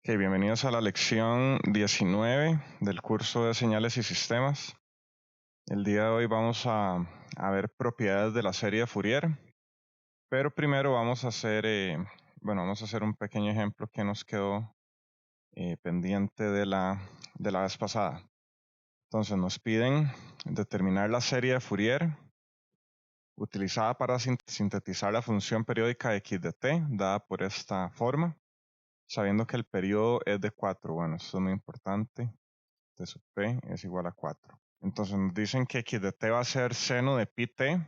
Ok, bienvenidos a la lección 19 del curso de señales y sistemas. El día de hoy vamos a ver propiedades de la serie de Fourier, pero primero vamos a hacer, vamos a hacer un pequeño ejemplo que nos quedó pendiente de la vez pasada. Entonces nos piden determinar la serie de Fourier utilizada para sintetizar la función periódica x de t, dada por esta forma, sabiendo que el periodo es de 4. Bueno, esto es muy importante. T sub p es igual a 4. Entonces nos dicen que x de t va a ser seno de pi t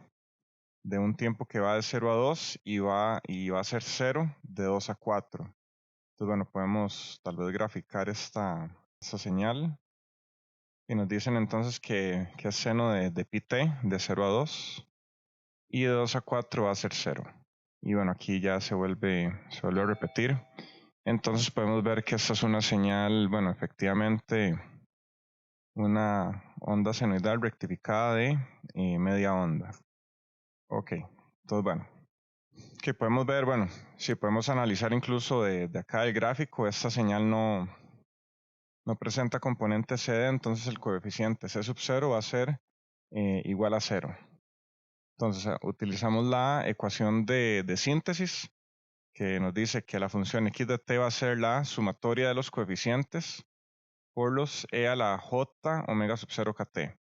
de un tiempo que va de 0 a 2 y va a ser 0 de 2 a 4. Entonces, bueno, podemos tal vez graficar esta señal. Y nos dicen entonces que es seno de pi t de 0 a 2 y de 2 a 4 va a ser 0. Y bueno, aquí ya se vuelve a repetir. Entonces podemos ver que esta es una señal, bueno, efectivamente una onda senoidal rectificada de media onda. Ok, entonces bueno, que podemos ver, bueno, si podemos analizar incluso de acá el gráfico, esta señal no presenta componente CD, entonces el coeficiente C sub 0 va a ser igual a 0. Entonces utilizamos la ecuación de síntesis que nos dice que la función x de t va a ser la sumatoria de los coeficientes por los e a la j omega sub 0 kt.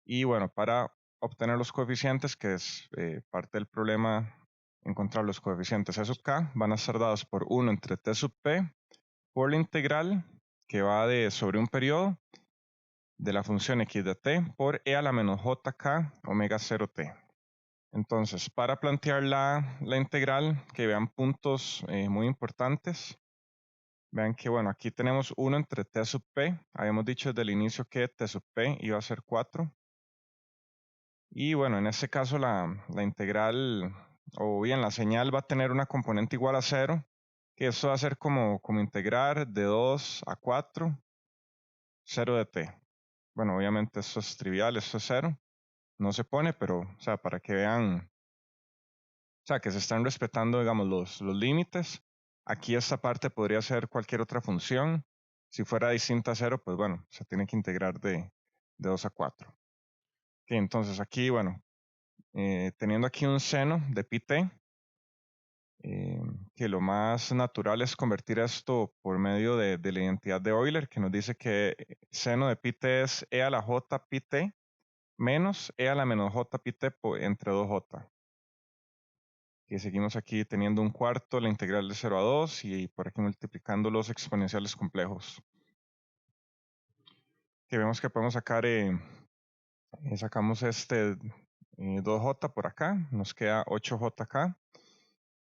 Y bueno, para obtener los coeficientes, que es parte del problema, encontrar los coeficientes E sub k, van a ser dados por 1 entre t sub p por la integral que va de sobre un periodo de la función x de t por e a la menos jk omega 0 t. Entonces, para plantear la integral, que vean puntos muy importantes. Vean que, bueno, aquí tenemos 1 entre t sub p. Habíamos dicho desde el inicio que t sub p iba a ser 4. Y bueno, en este caso la integral, o bien la señal va a tener una componente igual a 0, que eso va a ser como integrar de 2 a 4, 0 de t. Bueno, obviamente esto es trivial, esto es 0. No se pone, pero, o sea, para que vean, o sea, que se están respetando, digamos, los límites. Aquí esta parte podría ser cualquier otra función. Si fuera distinta a 0, pues bueno, se tiene que integrar de 2 a 4. Okay, entonces aquí, bueno, teniendo aquí un seno de pi t, que lo más natural es convertir esto por medio de la identidad de Euler, que nos dice que seno de pi t es e a la j pi t menos e a la menos j pi t entre 2j. Y seguimos aquí teniendo un cuarto, la integral de 0 a 2, y por aquí multiplicando los exponenciales complejos. Que vemos que podemos sacar, sacamos este 2j por acá, nos queda 8j acá.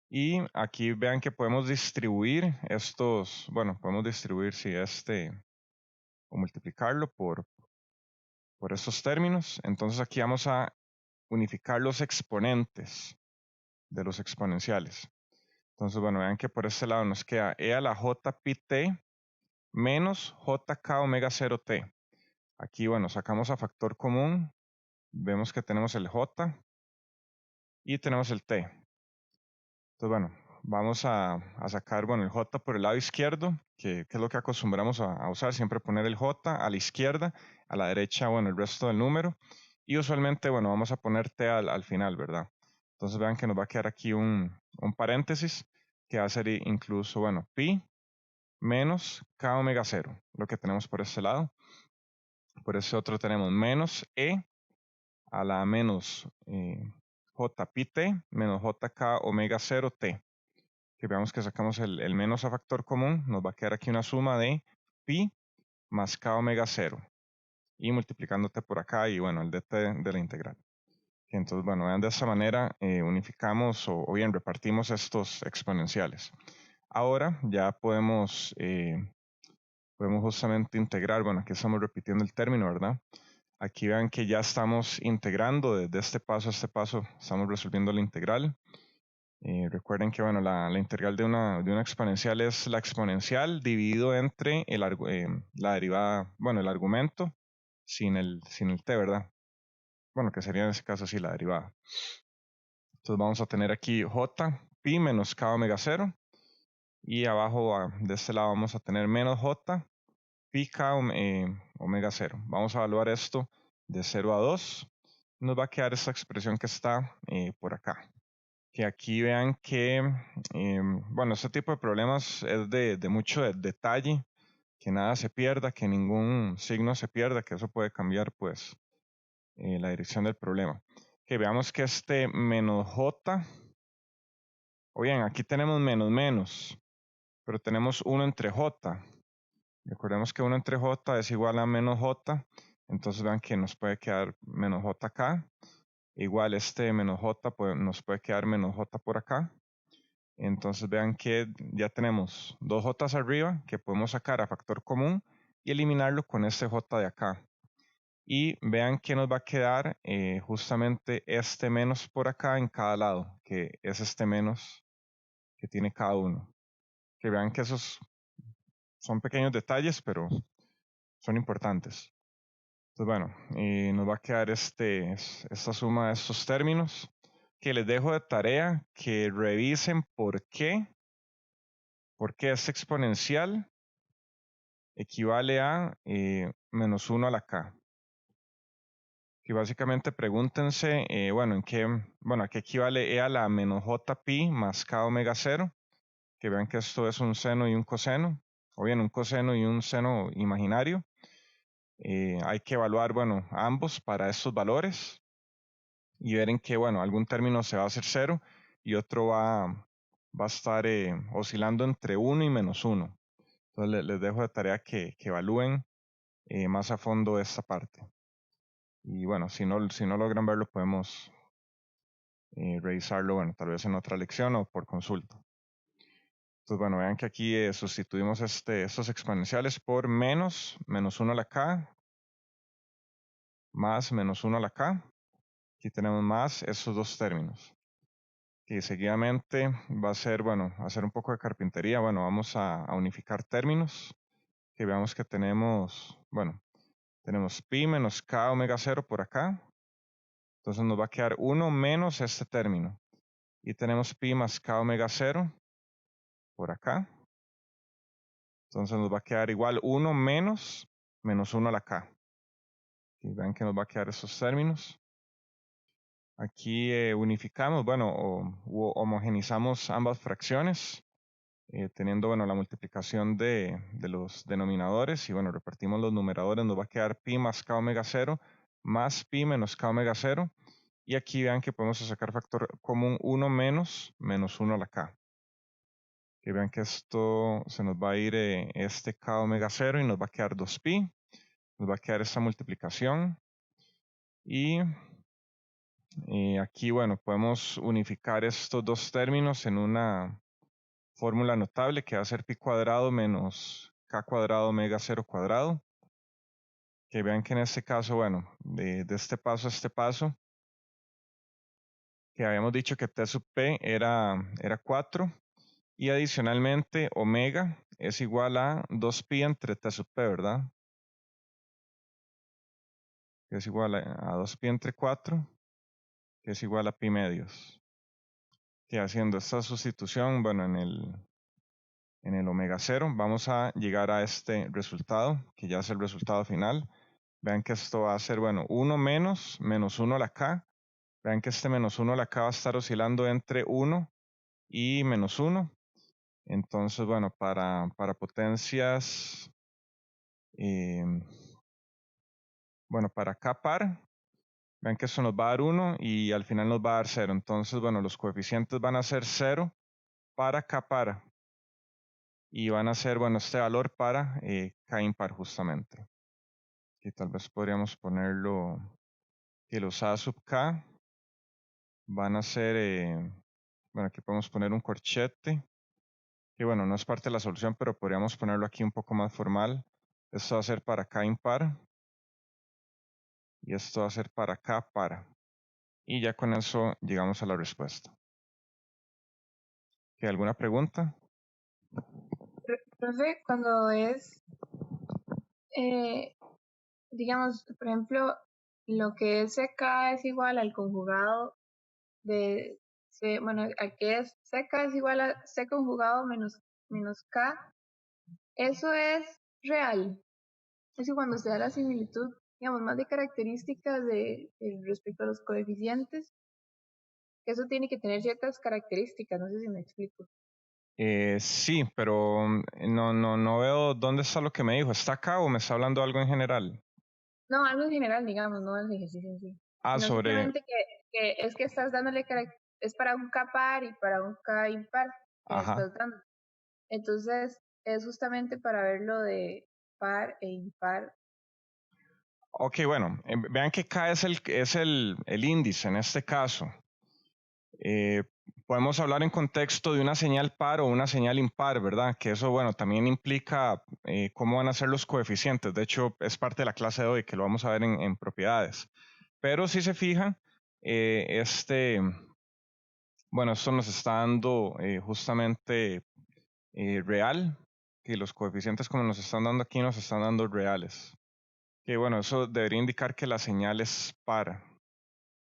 Y aquí vean que podemos distribuir estos, bueno, podemos distribuir o multiplicarlo por estos términos. Entonces aquí vamos a unificar los exponentes de los exponenciales. Entonces, bueno, vean que por este lado nos queda e a la j pi t menos jk omega 0 t. Aquí, bueno, sacamos a factor común, vemos que tenemos el j y tenemos el t. Entonces, bueno, vamos a sacar, bueno, el j por el lado izquierdo, que es lo que acostumbramos a usar, siempre poner el j a la izquierda, a la derecha, bueno, el resto del número, y usualmente, bueno, vamos a poner t al final, ¿verdad? Entonces vean que nos va a quedar aquí un paréntesis, que va a ser incluso, bueno, pi menos k omega 0, lo que tenemos por este lado. Por ese otro tenemos menos e a la menos j pi t menos jk omega 0 t. Que veamos que sacamos el menos a factor común, nos va a quedar aquí una suma de pi más k omega 0. Y multiplicándote por acá y bueno, el dt de la integral. Entonces, bueno, vean de esta manera unificamos o bien repartimos estos exponenciales. Ahora ya podemos justamente integrar, bueno, aquí estamos repitiendo el término, ¿verdad? Aquí vean que ya estamos integrando desde este paso a este paso, estamos resolviendo la integral. Recuerden que bueno, la integral de una exponencial es la exponencial dividido entre la derivada, bueno, el argumento sin el t, ¿verdad? Bueno, que sería en este caso así la derivada. Entonces vamos a tener aquí j pi menos k omega 0 Y abajo de este lado vamos a tener menos j pi k omega 0. Vamos a evaluar esto de 0 a 2. Nos va a quedar esta expresión que está por acá. Que aquí vean que, bueno, este tipo de problemas es de mucho detalle, que nada se pierda, que ningún signo se pierda, que eso puede cambiar pues la dirección del problema. Que veamos que este menos j, o bien, aquí tenemos menos, pero tenemos 1 entre j. Recordemos que 1 entre j es igual a menos j, entonces vean que nos puede quedar menos j acá. Igual este menos j pues, nos puede quedar menos j por acá. Entonces vean que ya tenemos dos j arriba que podemos sacar a factor común y eliminarlo con este j de acá. Y vean que nos va a quedar justamente este menos por acá en cada lado, que es este menos que tiene cada uno. Que vean que esos son pequeños detalles, pero son importantes. Entonces, bueno, nos va a quedar esta suma de estos términos, que les dejo de tarea que revisen por qué este exponencial equivale a menos 1 a la k. Que básicamente pregúntense, bueno, ¿a qué equivale e a la menos j pi más k omega 0? Que vean que esto es un seno y un coseno, o bien un coseno y un seno imaginario. Hay que evaluar, bueno, ambos para estos valores y ver en qué, bueno, algún término se va a hacer 0 y otro va a estar oscilando entre 1 y menos 1. Entonces les dejo de tarea que evalúen más a fondo esta parte. Y bueno, si no logran verlo, podemos revisarlo, bueno, tal vez en otra lección o por consulta. Entonces, bueno, vean que aquí sustituimos estos exponenciales por menos 1 a la k, más menos 1 a la k. Aquí tenemos más estos dos términos. Y seguidamente va a ser, bueno, hacer un poco de carpintería. Bueno, vamos a unificar términos. Que veamos que tenemos, bueno, tenemos pi menos k omega 0 por acá. Entonces nos va a quedar 1 menos este término. Y tenemos pi más k omega 0 por acá. Entonces nos va a quedar igual 1 menos 1 a la k. Y vean que nos va a quedar esos términos. Aquí unificamos, bueno, o homogenizamos ambas fracciones, teniendo, bueno, la multiplicación de los denominadores y, bueno, repartimos los numeradores, nos va a quedar pi más k omega 0 más pi menos k omega 0. Y aquí vean que podemos sacar factor común 1 menos 1 a la k. Que vean que esto se nos va a ir este k omega 0 y nos va a quedar 2pi. Nos va a quedar esta multiplicación. Y aquí, bueno, podemos unificar estos dos términos en una fórmula notable que va a ser pi cuadrado menos k cuadrado omega 0 cuadrado. Que vean que en este caso, bueno, de este paso a este paso, que habíamos dicho que t sub p era 4 y adicionalmente omega es igual a 2pi entre t sub p, ¿verdad? Que es igual a 2pi entre 4, que es igual a pi medios. Que haciendo esta sustitución, bueno, en el omega 0 vamos a llegar a este resultado, que ya es el resultado final. Vean que esto va a ser, bueno, 1 menos 1 a la k. Vean que este menos 1 a la k va a estar oscilando entre 1 y menos 1. Entonces, bueno, para potencias, bueno, para k par, vean que eso nos va a dar 1 y al final nos va a dar 0. Entonces, bueno, los coeficientes van a ser 0 para k par. Y van a ser, bueno, este valor para k impar justamente. Y tal vez podríamos ponerlo que los a sub k van a ser, bueno, aquí podemos poner un corchete, que bueno, no es parte de la solución, pero podríamos ponerlo aquí un poco más formal. Esto va a ser para k impar y esto va a ser para k par. Y ya con eso llegamos a la respuesta. ¿Hay alguna pregunta? Profe, cuando es, digamos, por ejemplo, lo que es CK es igual al conjugado de C, bueno, a que es CK es igual a C conjugado menos menos K, eso es real. Es que cuando se da la similitud, digamos, más de características respecto a los coeficientes, eso tiene que tener ciertas características, no sé si me explico. Sí, pero no veo dónde está lo que me dijo. ¿Está acá o me está hablando algo en general? No, algo en general, digamos, no el ejercicio en sí. Ah, Sino sobre... simplemente que es que estás dándole es para un K par y para un K impar que le Ajá. estás dando. Entonces, es justamente para ver lo de par e impar. Ok, bueno, vean que K es el índice en este caso. Eh, podemos hablar en contexto de una señal par o una señal impar, ¿verdad? Que eso, bueno, también implica cómo van a ser los coeficientes. De hecho, es parte de la clase de hoy, que lo vamos a ver en propiedades. Pero si se fijan, bueno, esto nos está dando justamente real, que los coeficientes como nos están dando aquí nos están dando reales. Que bueno, eso debería indicar que la señal es par,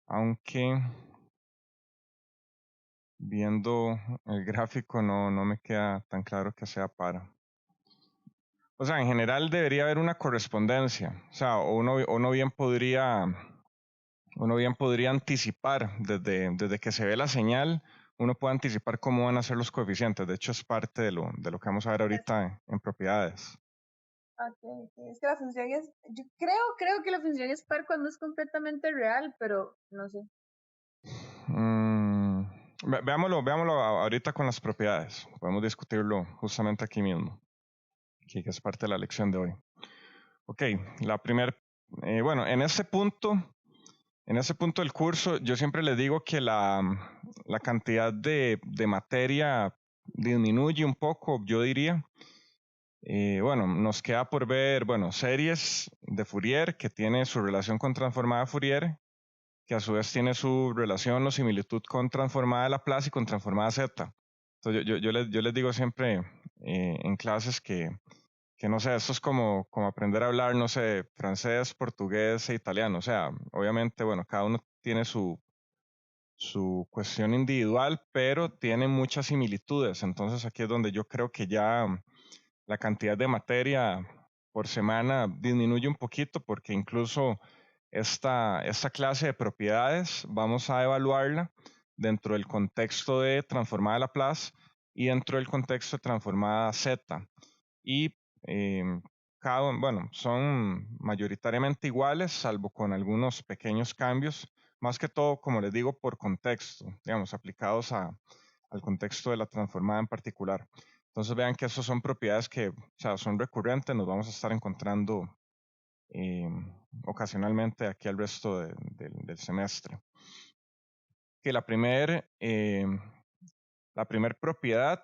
aunque viendo el gráfico no me queda tan claro que sea par. O sea, en general debería haber una correspondencia, o sea, uno bien podría anticipar desde que se ve la señal, uno puede anticipar cómo van a ser los coeficientes. De hecho, es parte de lo que vamos a ver ahorita en propiedades. Ok. Es que la función es, yo creo que la función es par cuando es completamente real, pero no sé. Mm, veámoslo ahorita con las propiedades. Podemos discutirlo justamente aquí mismo, que es parte de la lección de hoy. Ok, bueno, en ese punto del curso, yo siempre les digo que la cantidad de materia disminuye un poco, yo diría. Bueno, nos queda por ver, bueno, series de Fourier que tiene su relación con transformada Fourier, que a su vez tiene su relación o similitud con transformada de Laplace y con transformada Z. Entonces yo les digo siempre en clases que no sé, esto es como aprender a hablar, no sé, francés, portugués e italiano. O sea, obviamente, bueno, cada uno tiene su cuestión individual, pero tiene muchas similitudes. Entonces aquí es donde yo creo que ya la cantidad de materia por semana disminuye un poquito porque incluso esta clase de propiedades vamos a evaluarla dentro del contexto de transformada Laplace y dentro del contexto de transformada Z. Y eh, bueno, son mayoritariamente iguales, salvo con algunos pequeños cambios, más que todo, como les digo, por contexto, digamos, aplicados al contexto de la transformada en particular. Entonces vean que esas son propiedades que, o sea, son recurrentes, nos vamos a estar encontrando eh, ocasionalmente aquí al resto del semestre. Que la primer propiedad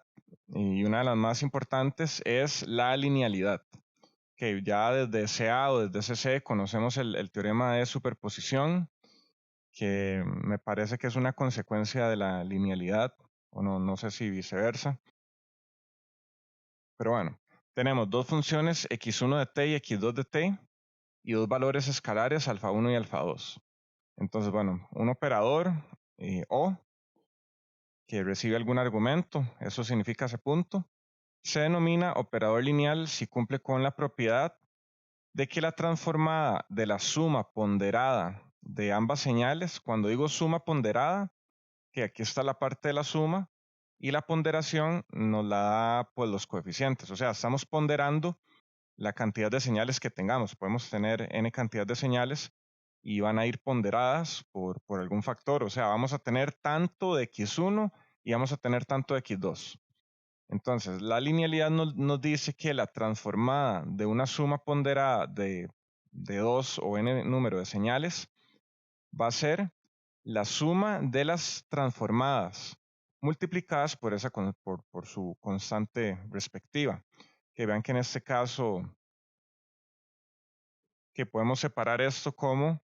y una de las más importantes es la linealidad, que ya desde CA o desde CC conocemos el teorema de superposición, que me parece que es una consecuencia de la linealidad, o no sé si viceversa. Pero bueno, tenemos dos funciones x1 de t y x2 de t y dos valores escalares alfa 1 y alfa 2. Entonces, bueno, un operador O que recibe algún argumento, eso significa ese punto, se denomina operador lineal si cumple con la propiedad de que la transformada de la suma ponderada de ambas señales, cuando digo suma ponderada, que aquí está la parte de la suma, y la ponderación nos la da pues los coeficientes, o sea, estamos ponderando la cantidad de señales que tengamos. Podemos tener n cantidad de señales y van a ir ponderadas por algún factor, o sea, vamos a tener tanto de x1 y vamos a tener tanto de x2. Entonces, la linealidad nos dice que la transformada de una suma ponderada de 2 o n número de señales va a ser la suma de las transformadas multiplicadas por su constante respectiva. Que vean que en este caso, que podemos separar esto como, o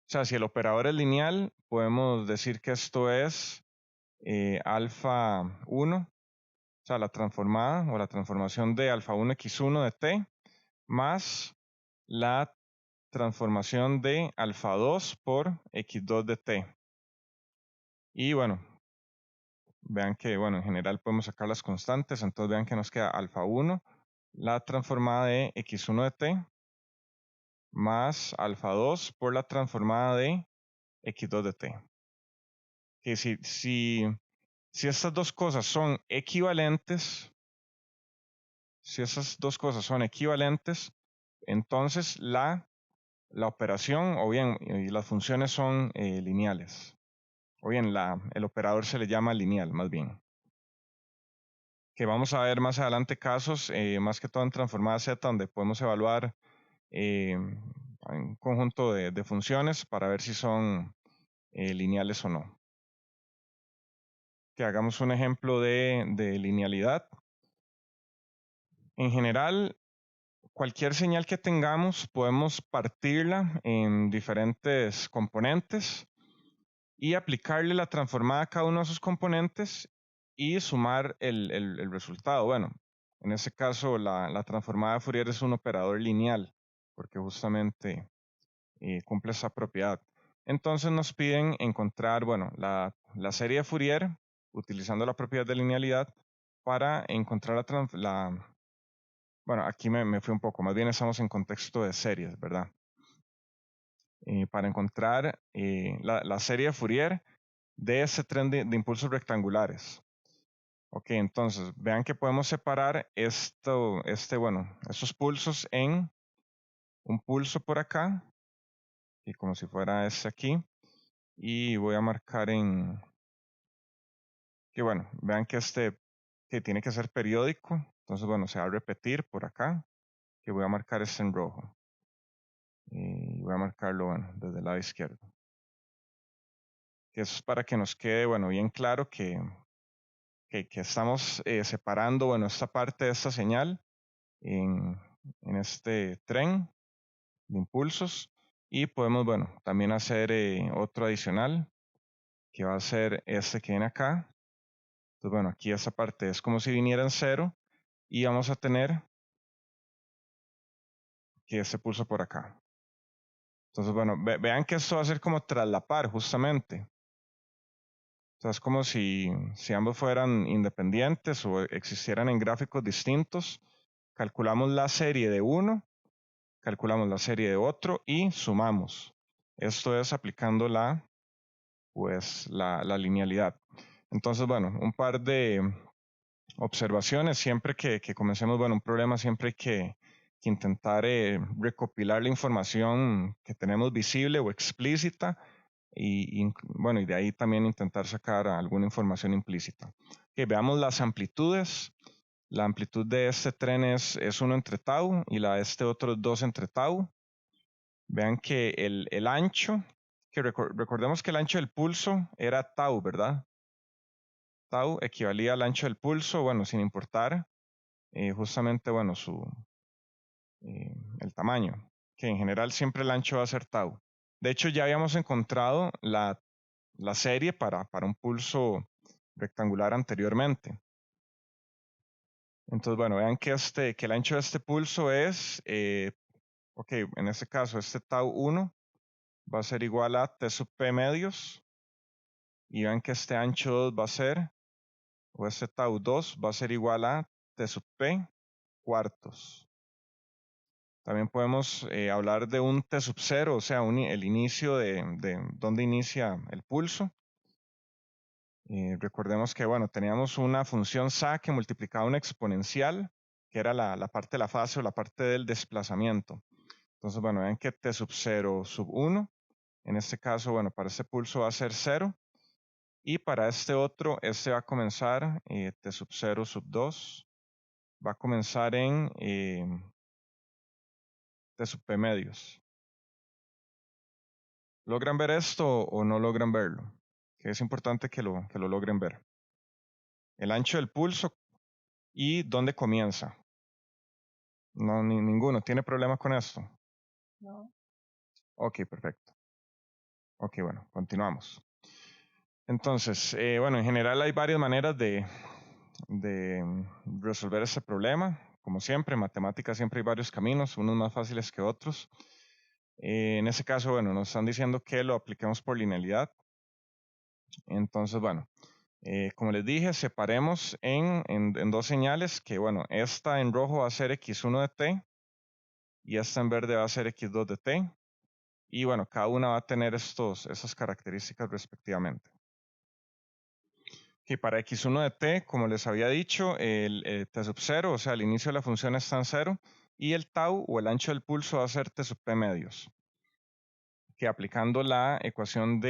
sea, si el operador es lineal, podemos decir que esto es alfa 1, o sea, la transformada o la transformación de alfa 1 x1 de t, más la transformación de alfa 2 por x2 de t. Y bueno, vean que, bueno, en general podemos sacar las constantes, entonces vean que nos queda alfa 1, la transformada de x1 de t, más alfa 2 por la transformada de x2 de t. Que si estas dos cosas son equivalentes, entonces la operación o bien las funciones son lineales. O bien el operador se le llama lineal, más bien. Que vamos a ver más adelante casos, más que todo en transformada Z, donde podemos evaluar un conjunto de funciones para ver si son lineales o no. Que hagamos un ejemplo de linealidad. En general, cualquier señal que tengamos podemos partirla en diferentes componentes y aplicarle la transformada a cada uno de esos componentes y sumar el resultado. Bueno, en este caso la transformada de Fourier es un operador lineal porque justamente cumple esa propiedad. Entonces nos piden encontrar, bueno, la serie de Fourier utilizando la propiedad de linealidad para encontrar bueno, aquí me fui un poco, más bien estamos en contexto de series, ¿verdad? Para encontrar la serie de Fourier de ese tren de impulsos rectangulares. Ok, entonces vean que podemos separar estos pulsos en un pulso por acá, y como si fuera este aquí, y voy a marcar que bueno, vean que tiene que ser periódico, entonces bueno, se va a repetir por acá, que voy a marcar este en rojo, y voy a marcarlo, bueno, desde el lado izquierdo. Que eso es para que nos quede, bueno, bien claro que estamos separando, bueno, esta parte de esta señal en este tren de impulsos y podemos, bueno, también hacer otro adicional que va a ser este que viene acá. Entonces, bueno, aquí esta parte es como si viniera en cero y vamos a tener que este pulso por acá. Entonces, bueno, vean que esto va a ser como traslapar justamente. O sea, es como si ambos fueran independientes o existieran en gráficos distintos. Calculamos la serie de uno, calculamos la serie de otro y sumamos. Esto es aplicando la linealidad. Entonces, bueno, un par de observaciones. Siempre que comencemos, bueno, un problema, siempre hay que intentar recopilar la información que tenemos visible o explícita bueno, y de ahí también intentar sacar alguna información implícita. Que veamos las amplitudes. La amplitud de este tren es 1 entre tau y la de este otro es 2 entre tau. Vean que el ancho, que recordemos que el ancho del pulso era tau, ¿verdad? Tau equivalía al ancho del pulso, bueno, sin importar justamente, bueno, el tamaño, que en general siempre el ancho va a ser tau. De hecho, ya habíamos encontrado la serie para un pulso rectangular anteriormente. Entonces, bueno, vean que el ancho de este pulso es, ok, en este caso, este tau 1 va a ser igual a t sub p medios. Y vean que este ancho 2 va a ser, o este tau 2 va a ser igual a t sub p cuartos. También podemos hablar de un t sub 0, o sea, el inicio de dónde inicia el pulso. Recordemos que, bueno, teníamos una función sa que multiplicaba una exponencial, que era la parte de la fase o la parte del desplazamiento. Entonces, bueno, vean que t sub 0 sub 1, en este caso, bueno, para este pulso va a ser 0. Y para este otro, este va a comenzar t sub 0 sub 2, va a comenzar en t sub p medios. ¿Logran ver esto o no logran verlo? Que es importante que lo logren ver. El ancho del pulso y dónde comienza. No, ninguno. ¿Tiene problemas con esto? No. Ok, perfecto. Ok, bueno, continuamos. Entonces, bueno, en general hay varias maneras de resolver este problema. Como siempre, en matemáticas siempre hay varios caminos, unos más fáciles que otros. En este caso, bueno, nos están diciendo que lo apliquemos por linealidad. Entonces, bueno, Como les dije, separemos en dos señales, que bueno, esta en rojo va a ser x1 de t y esta en verde va a ser x2 de t. Y bueno, cada una va a tener esas características respectivamente. Que para x1 de t, como les había dicho, el t sub 0, o sea, el inicio de la función está en 0, y el tau o el ancho del pulso va a ser t sub p medios. Que aplicando la ecuación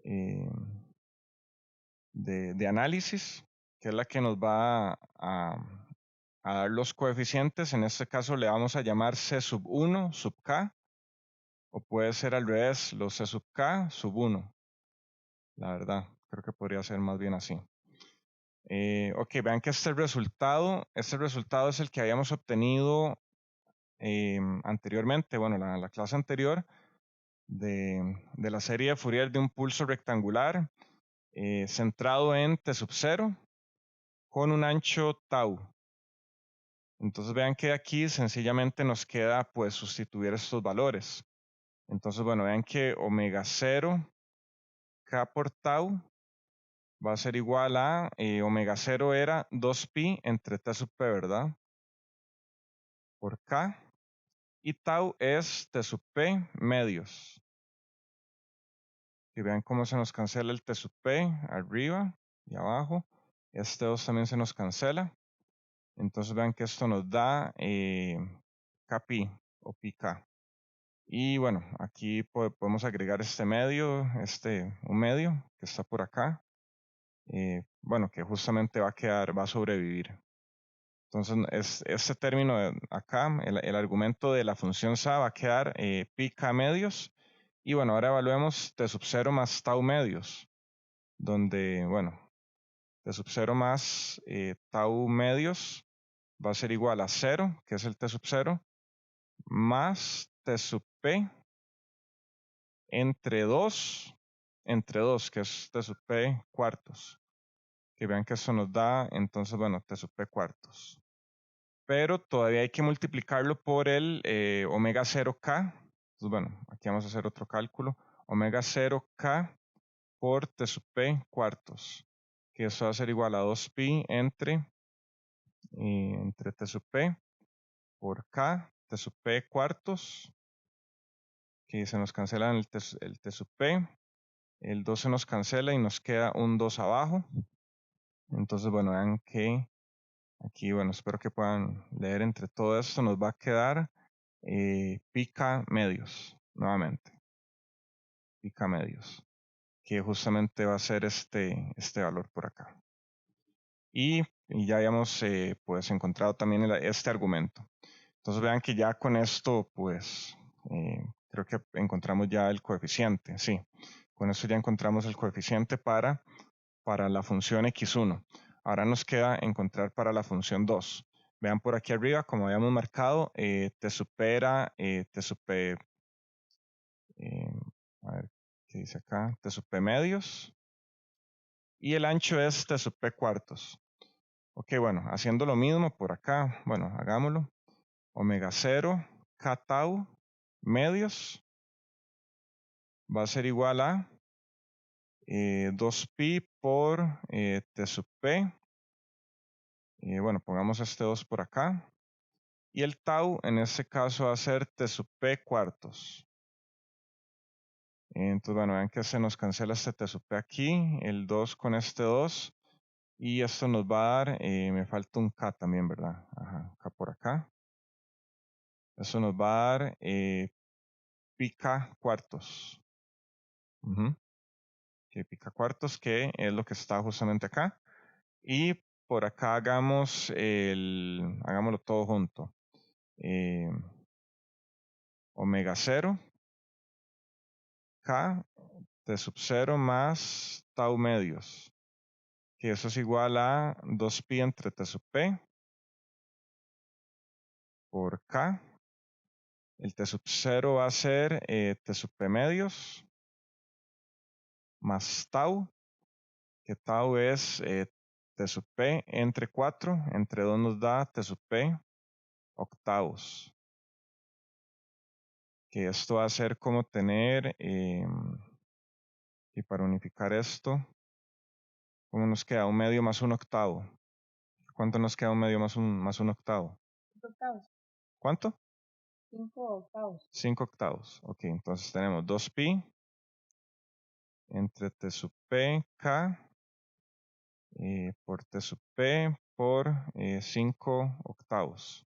eh, de análisis, que es la que nos va a dar los coeficientes, en este caso le vamos a llamar c sub 1 sub k, o puede ser al revés, los c sub k sub 1. La verdad, creo que podría ser más bien así. Ok, vean que este resultado es el que habíamos obtenido anteriormente, bueno, la clase anterior de la serie de Fourier de un pulso rectangular centrado en t sub 0 con un ancho tau. Entonces vean que aquí sencillamente nos queda pues sustituir estos valores. Entonces, bueno, vean que omega 0 k por tau va a ser igual a omega 0 era 2pi entre t sub p, ¿verdad? Por k. Y tau es t sub p medios. Y vean cómo se nos cancela el t sub p arriba y abajo. Este 2 también se nos cancela. Entonces vean que esto nos da kpi o pi k. Y bueno, aquí podemos agregar este medio, un medio que está por acá. Bueno, que justamente va a sobrevivir. Entonces, este término de acá, el argumento de la función sa va a quedar pi k medios. Y bueno, ahora evaluemos t sub 0 más tau medios, donde, bueno, t sub 0 más tau medios va a ser igual a 0, que es el t sub 0, más t sub p entre 2, que es t sub p cuartos. Que vean que eso nos da, entonces, bueno, t sub p cuartos. Pero todavía hay que multiplicarlo por el omega 0k. Entonces, bueno, aquí vamos a hacer otro cálculo. Omega 0k por t sub p cuartos. Que eso va a ser igual a 2pi entre t sub p por k, t sub p cuartos. Que se nos cancela el t sub p. El 2 se nos cancela y nos queda un 2 abajo. Entonces, bueno, vean que aquí, bueno, espero que puedan leer entre todo esto. Nos va a quedar pi k medios, nuevamente. Pi k medios, que justamente va a ser este valor por acá. Y ya habíamos pues encontrado también este argumento. Entonces vean que ya con esto, pues, creo que encontramos ya el coeficiente, sí. Con esto ya encontramos el coeficiente para la función x1. Ahora nos queda encontrar para la función 2. Vean por aquí arriba, como habíamos marcado, t supera, t sub p, a ver, ¿qué dice acá? T sub p medios. Y el ancho es t sub p cuartos. Ok, bueno, haciendo lo mismo por acá, bueno, hagámoslo. Omega 0, k tau medios va a ser igual a 2pi por t sub p. Bueno, pongamos este 2 por acá. Y el tau en este caso va a ser t sub p cuartos. Entonces, bueno, vean que se nos cancela este t sub p aquí, el 2 con este 2. Y esto nos va a dar, me falta un k también, ¿verdad? Ajá, k por acá. Eso nos va a dar pi k cuartos. Que pi k cuartos, que es lo que está justamente acá. Y por acá hagámoslo todo junto. Omega 0, k, t sub 0 más tau medios. Que eso es igual a 2pi entre t sub p por k. El t sub 0 va a ser t sub p medios más tau, que tau es t sub p entre 4, entre 2 nos da t sub p octavos. Que esto va a ser como tener, y para unificar esto, ¿Cómo nos queda? Un medio más un octavo. ¿Cuánto nos queda un medio más un octavo? 5 octavos. ¿Cuánto? 5 octavos. 5 octavos. Ok, entonces tenemos 2pi entre t sub p k por t sub p por 5 octavos.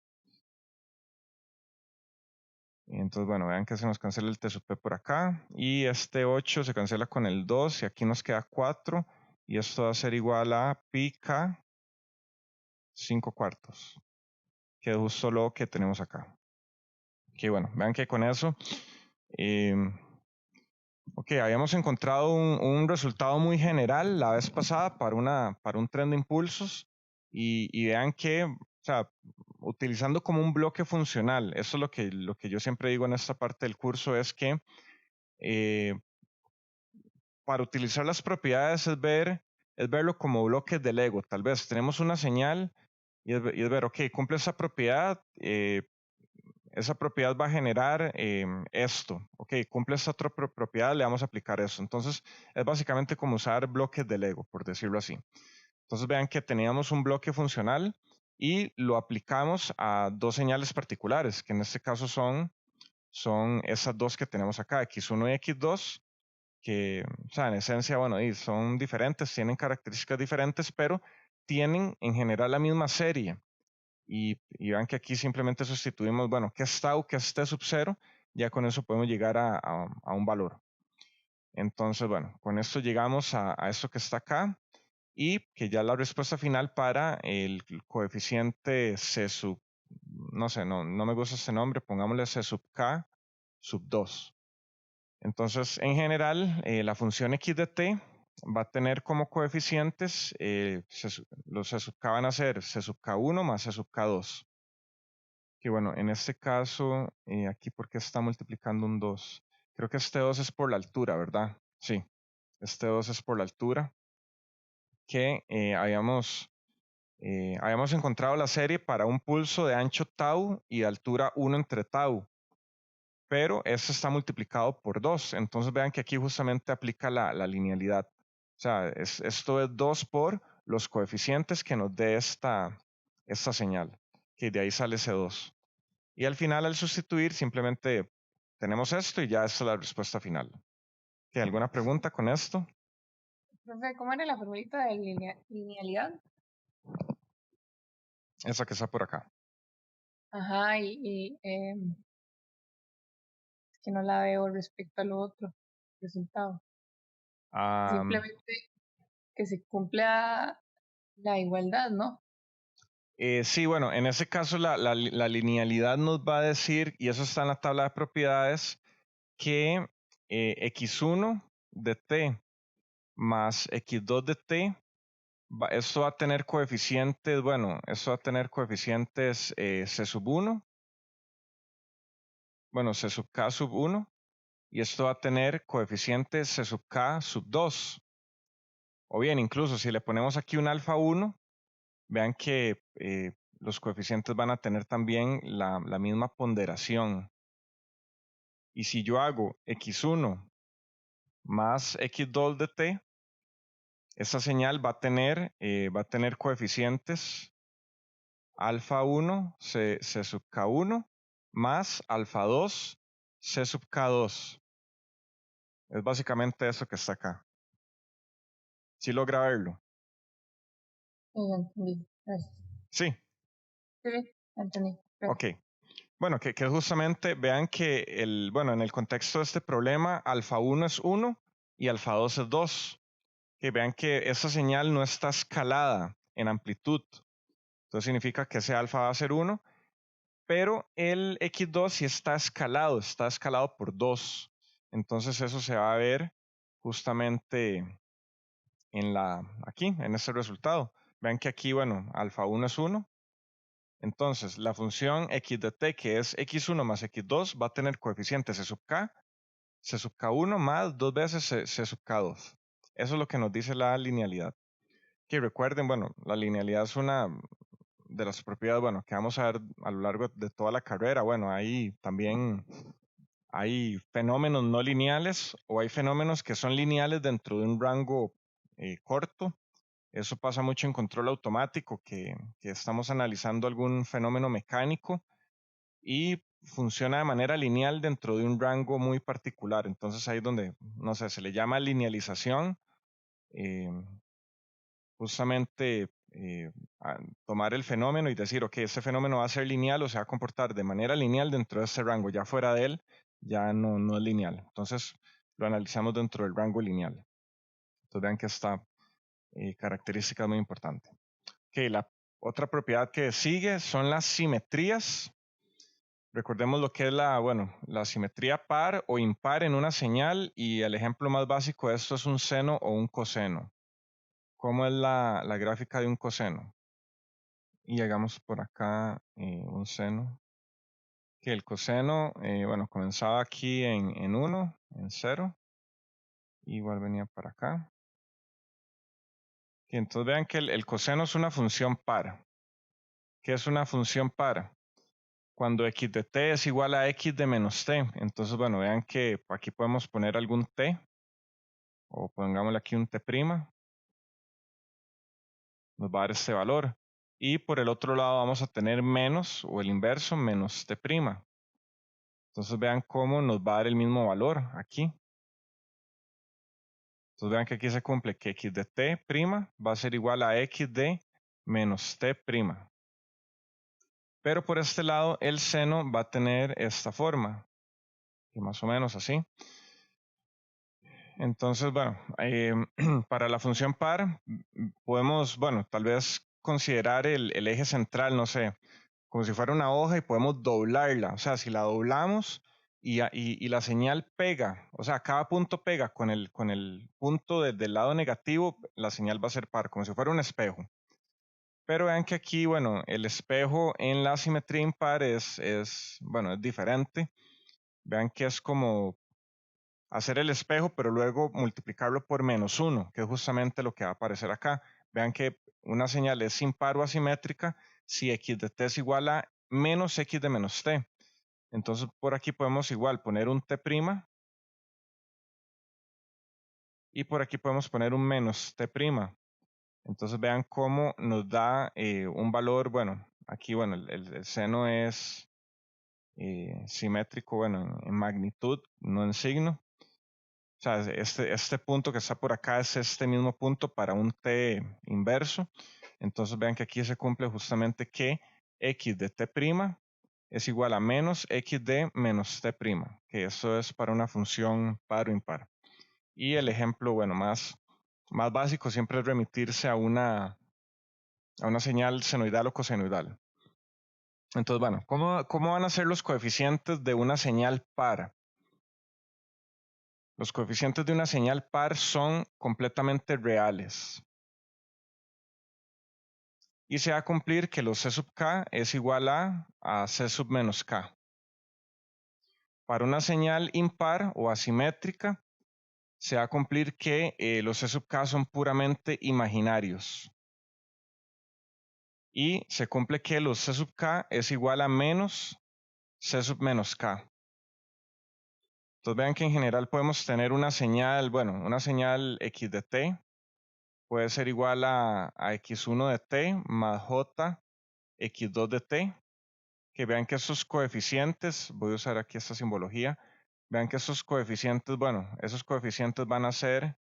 Y entonces, bueno, vean que se nos cancela el t sub p por acá. Y este 8 se cancela con el 2 y aquí nos queda 4. Y esto va a ser igual a pi k 5 cuartos, que es justo lo que tenemos acá. Ok, bueno, vean que con eso, ok, habíamos encontrado un resultado muy general la vez pasada para un tren de impulsos y vean que, o sea, utilizando como un bloque funcional, eso es lo que yo siempre digo en esta parte del curso, es que para utilizar las propiedades es verlo como bloques de Lego. Tal vez tenemos una señal y es ver, ok, cumple esa propiedad va a generar esto. Ok, cumple esta otra propiedad, le vamos a aplicar eso. Entonces, es básicamente como usar bloques de Lego, por decirlo así. Entonces, vean que teníamos un bloque funcional y lo aplicamos a dos señales particulares, que en este caso son esas dos que tenemos acá, x1 y x2, que, o sea, en esencia, bueno, y son diferentes, tienen características diferentes, pero tienen en general la misma serie. Y vean que aquí simplemente sustituimos, bueno, qué es tau, qué es t sub 0, ya con eso podemos llegar a un valor. Entonces, bueno, con esto llegamos a esto que está acá y que ya la respuesta final para el coeficiente c sub, no sé, no me gusta este nombre, pongámosle c sub k sub 2. Entonces, en general, la función x de t va a tener como coeficientes, los c sub k van a ser c sub k1 más c sub k2. Que bueno, en este caso, aquí porque está multiplicando un 2. Creo que este 2 es por la altura, ¿verdad? Sí, este 2 es por la altura que habíamos encontrado la serie para un pulso de ancho tau y de altura 1 entre tau, pero este está multiplicado por 2. Entonces vean que aquí justamente aplica la linealidad. O sea, esto es 2 por los coeficientes que nos dé esta señal, que de ahí sale ese 2. Y al final, al sustituir, simplemente tenemos esto y ya esta es la respuesta final. ¿Qué, alguna pregunta con esto? Profe, ¿cómo era la formulita de linealidad? Esa que está por acá. Ajá, es que no la veo respecto al otro resultado. Simplemente que se cumpla la igualdad, ¿no? Sí, bueno, en ese caso la linealidad nos va a decir, y eso está en la tabla de propiedades, que x1 de t más x2 de t, esto va a tener coeficientes, bueno, esto va a tener coeficientes c sub 1, bueno, c sub k sub 1, y esto va a tener coeficientes c sub k sub 2. O bien, incluso si le ponemos aquí un alfa 1, vean que los coeficientes van a tener también la misma ponderación. Y si yo hago x1 más x2 de t, esta señal va a tener coeficientes alfa 1 c sub k1 más alfa 2 c sub k2. Es básicamente eso que está acá. ¿Sí logra verlo? Sí, ya entendí. Gracias. Sí. Sí, ya entendí. Ok. Bueno, que justamente vean que bueno, en el contexto de este problema, alfa 1 es 1 y alfa 2 es 2. Que vean que esa señal no está escalada en amplitud. Entonces significa que ese alfa va a ser 1, pero el x2 sí está escalado por 2. Entonces eso se va a ver justamente aquí, en este resultado. Vean que aquí, bueno, alfa 1 es 1. Entonces, la función x de t, que es x1 más x2, va a tener coeficiente c sub k1 más 2 veces c sub k2. Eso es lo que nos dice la linealidad. Que recuerden, bueno, la linealidad es una de las propiedades, bueno, que vamos a ver a lo largo de toda la carrera. Bueno, ahí también hay fenómenos no lineales o hay fenómenos que son lineales dentro de un rango corto Eso pasa mucho en control automático, que estamos analizando algún fenómeno mecánico y funciona de manera lineal dentro de un rango muy particular. Entonces ahí es donde, no sé, se le llama linealización. eh, Justamente tomar el fenómeno y decir, ok, este fenómeno va a ser lineal o se va a comportar de manera lineal dentro de este rango. Ya fuera de él, ya no es lineal. Entonces lo analizamos dentro del rango lineal. Entonces vean que esta característica es muy importante. Ok, la otra propiedad que sigue son las simetrías. Recordemos lo que es la simetría par o impar en una señal, y el ejemplo más básico de esto es un seno o un coseno. ¿Cómo es la gráfica de un coseno? Y hagamos por acá un seno. Que el coseno, comenzaba aquí en 1, en 0. Igual venía para acá. Y entonces vean que el coseno es una función par. ¿Qué es una función par? Cuando x de t es igual a x de menos t. Entonces, bueno, vean que aquí podemos poner algún t. O pongámosle aquí un t'. Nos va a dar este valor. Y por el otro lado vamos a tener menos, o el inverso, menos t'. Entonces vean cómo nos va a dar el mismo valor aquí. Entonces vean que aquí se cumple que x de t' va a ser igual a x de menos t'. Pero por este lado el seno va a tener esta forma, y más o menos así. Entonces, bueno, para la función par podemos, tal vez considerar el eje central, no sé, como si fuera una hoja, y podemos doblarla. O sea, si la doblamos y la señal pega, o sea, cada punto pega con el punto del lado negativo, la señal va a ser par, como si fuera un espejo. Pero vean que aquí, bueno, el espejo en la simetría impar es diferente. Vean que es como hacer el espejo, pero luego multiplicarlo por -1, que es justamente lo que va a aparecer acá. Vean que una señal es impar o asimétrica si x de t es igual a menos x de menos t. Entonces por aquí podemos igual poner un t' y por aquí podemos poner un menos t'. Entonces vean cómo nos da un valor, aquí el seno es simétrico, en magnitud, no en signo. O sea, este punto que está por acá es este mismo punto para un t inverso. Entonces vean que aquí se cumple justamente que x de t' es igual a menos x de menos t', que eso es para una función par o impar. Y el ejemplo, más básico siempre es remitirse a una señal senoidal o cosenoidal. Entonces, ¿cómo van a ser los coeficientes de una señal par? Los coeficientes de una señal par son completamente reales. Y se va a cumplir que los c sub k es igual a c sub menos k. Para una señal impar o asimétrica, se va a cumplir que los c sub k son puramente imaginarios. Y se cumple que los c sub k es igual a menos c sub menos k. Entonces vean que en general podemos tener una señal, una señal x de t puede ser igual a x1 de t más j x2 de t, que vean que esos coeficientes, voy a usar aquí esta simbología, vean que esos coeficientes, esos coeficientes van a ser,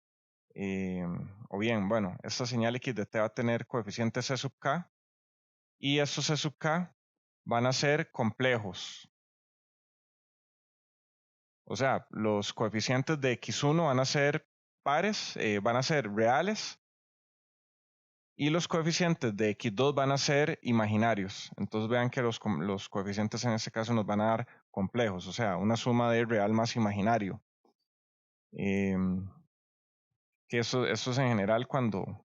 esta señal x de t va a tener coeficiente c sub k, y estos c sub k van a ser complejos. O sea, los coeficientes de x1 van a ser pares, van a ser reales, y los coeficientes de x2 van a ser imaginarios. Entonces vean que los coeficientes en este caso nos van a dar complejos, o sea, una suma de real más imaginario. Que eso es en general cuando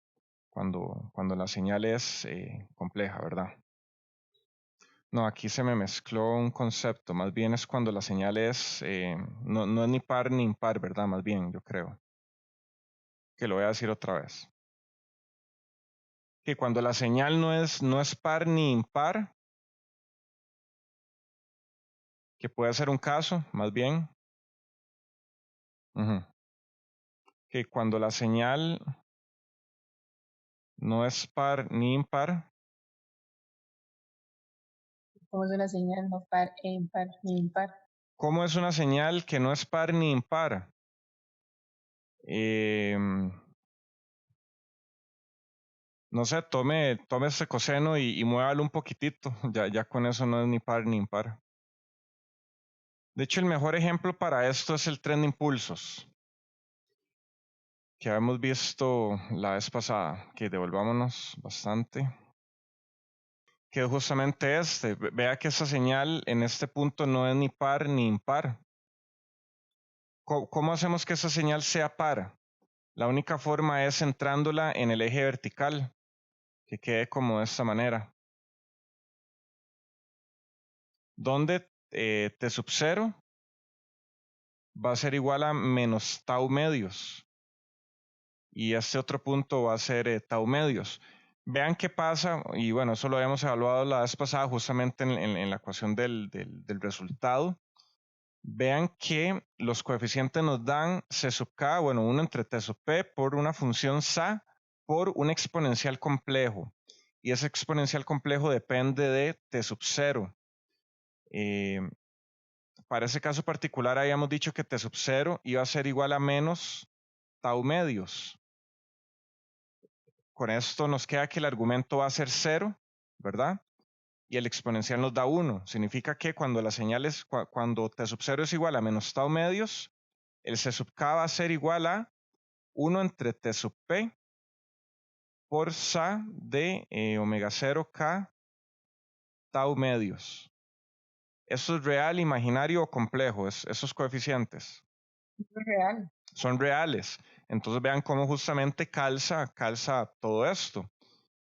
la señal es compleja, ¿verdad? No, aquí se me mezcló un concepto, más bien es cuando la señal es, no es ni par ni impar, ¿verdad? Más bien, yo creo. Que lo voy a decir otra vez. Que cuando la señal no es par ni impar, que puede ser un caso, más bien. Que cuando la señal no es par ni impar. ¿Cómo es una señal no par, impar ni impar? ¿Cómo es una señal que no es par ni impar? No sé, tome este coseno y muévalo un poquitito. Ya con eso no es ni par ni impar. De hecho, el mejor ejemplo para esto es el tren de impulsos que habíamos visto la vez pasada, que devolvámonos bastante, que es justamente este. Vea que esa señal en este punto no es ni par ni impar. ¿Cómo hacemos que esa señal sea par? La única forma es centrándola en el eje vertical, que quede como de esta manera, donde T sub 0 va a ser igual a menos tau medios. Y este otro punto va a ser tau medios. Vean qué pasa, y bueno, eso lo habíamos evaluado la vez pasada justamente en la ecuación del resultado. Vean que los coeficientes nos dan C sub k, bueno, 1 entre T sub p por una función SA por un exponencial complejo. Y ese exponencial complejo depende de T sub 0. Para ese caso particular habíamos dicho que T sub 0 iba a ser igual a menos tau medios. Con esto nos queda que el argumento va a ser 0, ¿verdad? Y el exponencial nos da 1. Significa que cuando la señal es, cuando T sub 0 es igual a menos tau medios, el C sub k va a ser igual a 1 entre T sub p por SA de omega 0 k tau medios. ¿Eso es real, imaginario o complejo? Esos coeficientes. Es real. Son reales. Entonces vean cómo justamente calza todo esto.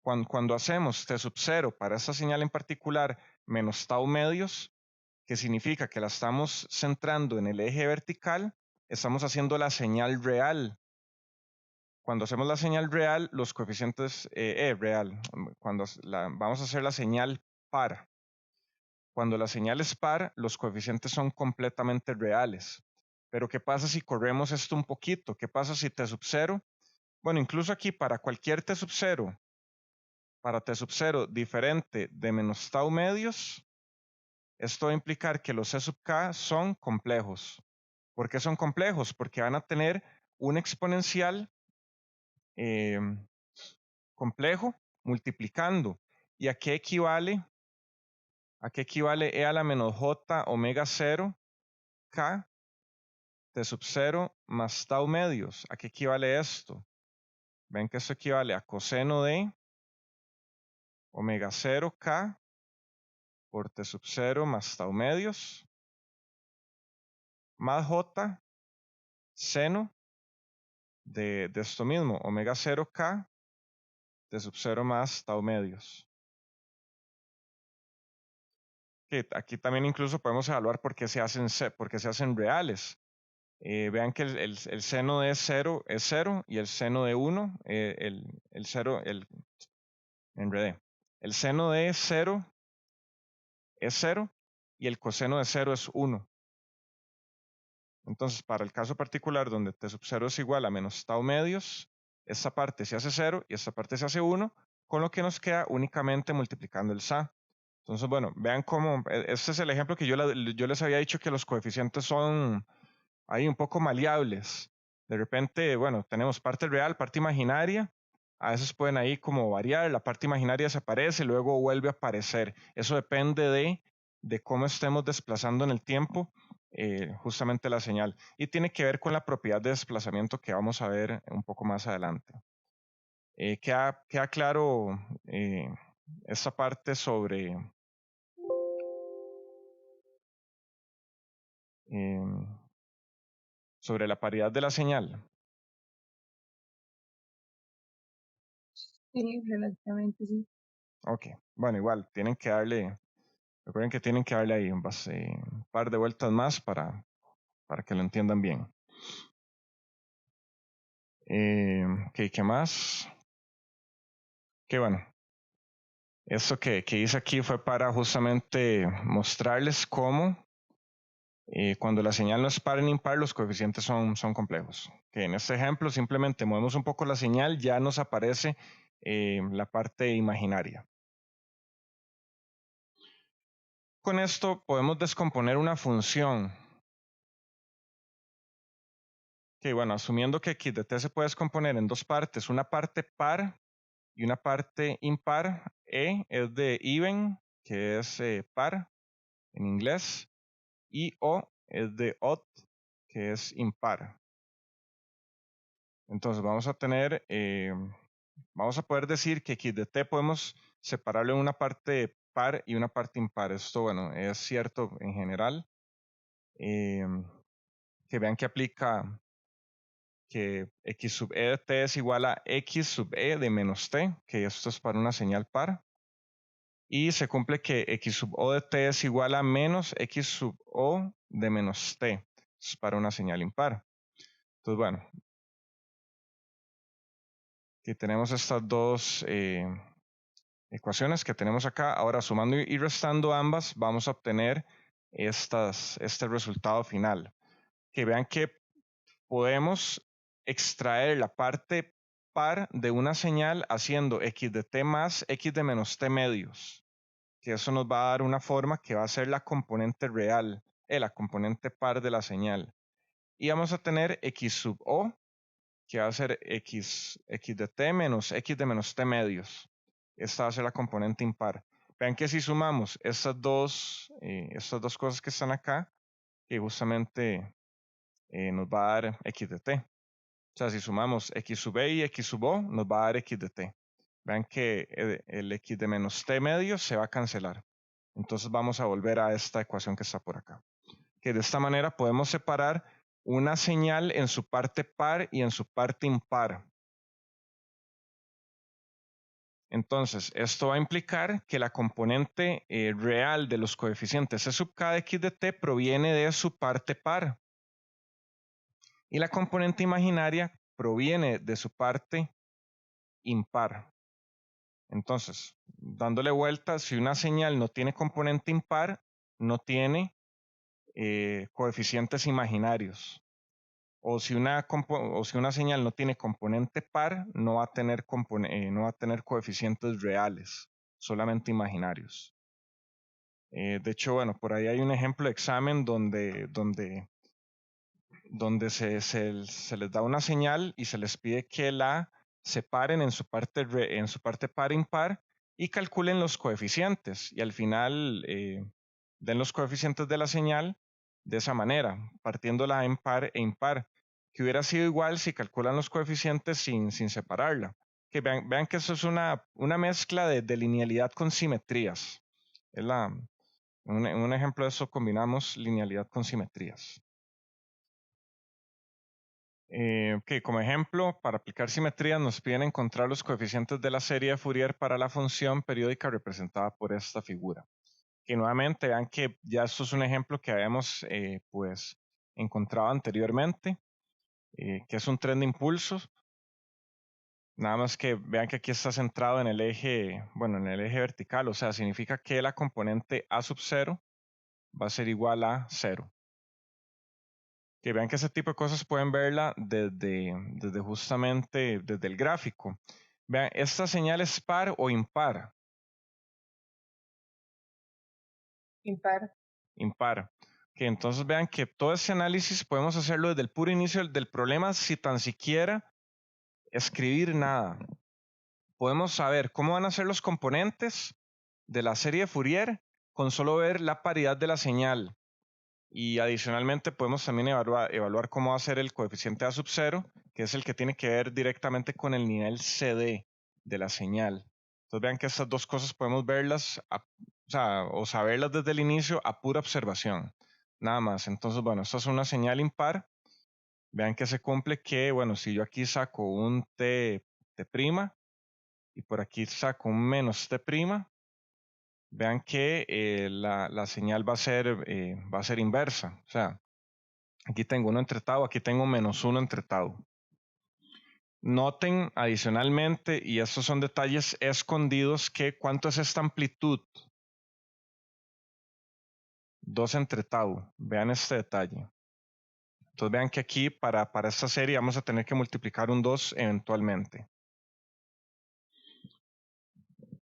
Cuando hacemos T sub 0 para esta señal en particular menos tau medios, que significa que la estamos centrando en el eje vertical, estamos haciendo la señal real. Cuando hacemos la señal real, los coeficientes real, cuando vamos a hacer la señal par. Cuando la señal es par, los coeficientes son completamente reales. Pero ¿qué pasa si corremos esto un poquito? ¿Qué pasa si T sub 0? Bueno, incluso aquí para cualquier T sub 0, para T sub 0 diferente de menos tau medios, esto va a implicar que los C sub k son complejos. ¿Por qué son complejos? Porque van a tener un exponencial complejo multiplicando. ¿Y a qué equivale? ¿A qué equivale E a la menos J omega 0 K T sub 0 más tau medios? ¿A qué equivale esto? Ven que esto equivale a coseno de omega 0 K por T sub 0 más tau medios más J seno de esto mismo, omega 0 K T sub 0 más tau medios. Que aquí también incluso podemos evaluar por qué se hacen reales. Vean que el seno de 0 es 0 y el seno de 1, el 0, enredé. El seno de 0 es 0 y el coseno de 0 es 1. Entonces, para el caso particular donde T sub 0 es igual a menos tau medios, esta parte se hace 0 y esta parte se hace 1, con lo que nos queda únicamente multiplicando el SA. Entonces, bueno, vean cómo, este es el ejemplo que yo les había dicho que los coeficientes son ahí un poco maleables. De repente, bueno, tenemos parte real, parte imaginaria. A veces pueden ahí como variar, la parte imaginaria desaparece, luego vuelve a aparecer. Eso depende de cómo estemos desplazando en el tiempo justamente la señal. Y tiene que ver con la propiedad de desplazamiento que vamos a ver un poco más adelante. Queda claro esta parte sobre la paridad de la señal. Sí, relativamente sí. Ok, bueno, igual, recuerden que tienen que darle ahí un par de vueltas más para que lo entiendan bien. Ok, ¿qué más? Que bueno, esto que hice aquí fue para justamente mostrarles cómo cuando la señal no es par ni impar, los coeficientes son complejos. Que en este ejemplo simplemente movemos un poco la señal, ya nos aparece la parte imaginaria. Con esto podemos descomponer una función. Que bueno, asumiendo que x de t se puede descomponer en dos partes, una parte par y una parte impar. E es de even, que es par en inglés, y O es de odd, que es impar. Entonces vamos a tener, vamos a poder decir que x de t podemos separarlo en una parte par y una parte impar. Esto, bueno, es cierto en general. Que vean que aplica que x sub e de t es igual a x sub e de menos t, que esto es para una señal par. Y se cumple que x sub o de t es igual a menos x sub o de menos t. Es para una señal impar. Entonces, bueno, aquí tenemos estas dos ecuaciones que tenemos acá. Ahora, sumando y restando ambas, vamos a obtener este resultado final. Que vean que podemos extraer la parte par de una señal haciendo x de t más x de menos t medios. Que eso nos va a dar una forma que va a ser la componente real, la componente par de la señal. Y vamos a tener x sub o, que va a ser x de t menos x de menos t medios. Esta va a ser la componente impar. Vean que si sumamos estas dos cosas que están acá, que justamente nos va a dar x de t. O sea, si sumamos x sub e y x sub o, nos va a dar x de t. Vean que el x de menos t medios se va a cancelar. Entonces vamos a volver a esta ecuación que está por acá. Que de esta manera podemos separar una señal en su parte par y en su parte impar. Entonces, esto va a implicar que la componente real de los coeficientes c sub k de x de t proviene de su parte par. Y la componente imaginaria proviene de su parte impar. Entonces, dándole vuelta, si una señal no tiene componente impar, no tiene coeficientes imaginarios. O si una señal no tiene componente par, no va a tener coeficientes reales, solamente imaginarios. De hecho, bueno, por ahí hay un ejemplo de examen donde se les da una señal y se les pide que la separen en su parte par impar y calculen los coeficientes y al final den los coeficientes de la señal de esa manera, partiéndola en par e impar, que hubiera sido igual si calculan los coeficientes sin separarla. Que vean que eso es una mezcla de linealidad con simetrías. Es un ejemplo de eso combinamos linealidad con simetrías. Que como ejemplo, para aplicar simetrías nos piden encontrar los coeficientes de la serie de Fourier para la función periódica representada por esta figura. Que nuevamente vean que ya esto es un ejemplo que habíamos pues encontrado anteriormente, que es un tren de impulsos. Nada más que vean que aquí está centrado en el eje, bueno, en el eje vertical, o sea, significa que la componente a sub 0 va a ser igual a 0. Que vean que ese tipo de cosas pueden verla desde justamente desde el gráfico. Vean, ¿esta señal es par o impar? Impar. Impar. Que entonces vean que todo ese análisis podemos hacerlo desde el puro inicio del problema sin tan siquiera escribir nada. Podemos saber cómo van a ser los componentes de la serie de Fourier con solo ver la paridad de la señal. Y adicionalmente podemos también evaluar cómo va a ser el coeficiente A sub 0, que es el que tiene que ver directamente con el nivel CD de la señal. Entonces vean que estas dos cosas podemos verlas, o saberlas desde el inicio a pura observación. Nada más. Entonces, bueno, esta es una señal impar. Vean que se cumple que, bueno, si yo aquí saco un T', y por aquí saco un menos T', vean que la señal va a ser inversa. O sea, aquí tengo 1 entre tau, aquí tengo menos 1 entre tau. Noten adicionalmente, y estos son detalles escondidos, que ¿cuánto es esta amplitud? 2 entre tau. Vean este detalle. Entonces vean que aquí para esta serie vamos a tener que multiplicar un 2 eventualmente.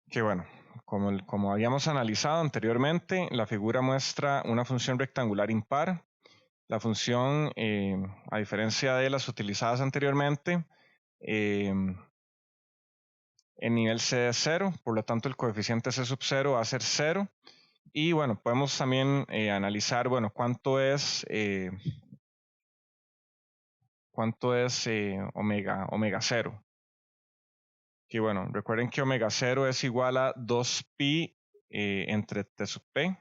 Que bueno, como habíamos analizado anteriormente, la figura muestra una función rectangular impar. La función, a diferencia de las utilizadas anteriormente, en nivel C es 0, por lo tanto el coeficiente C sub 0 va a ser 0. Y bueno, podemos también analizar, bueno, cuánto es omega 0. Que bueno, recuerden que omega 0 es igual a 2pi entre t sub p.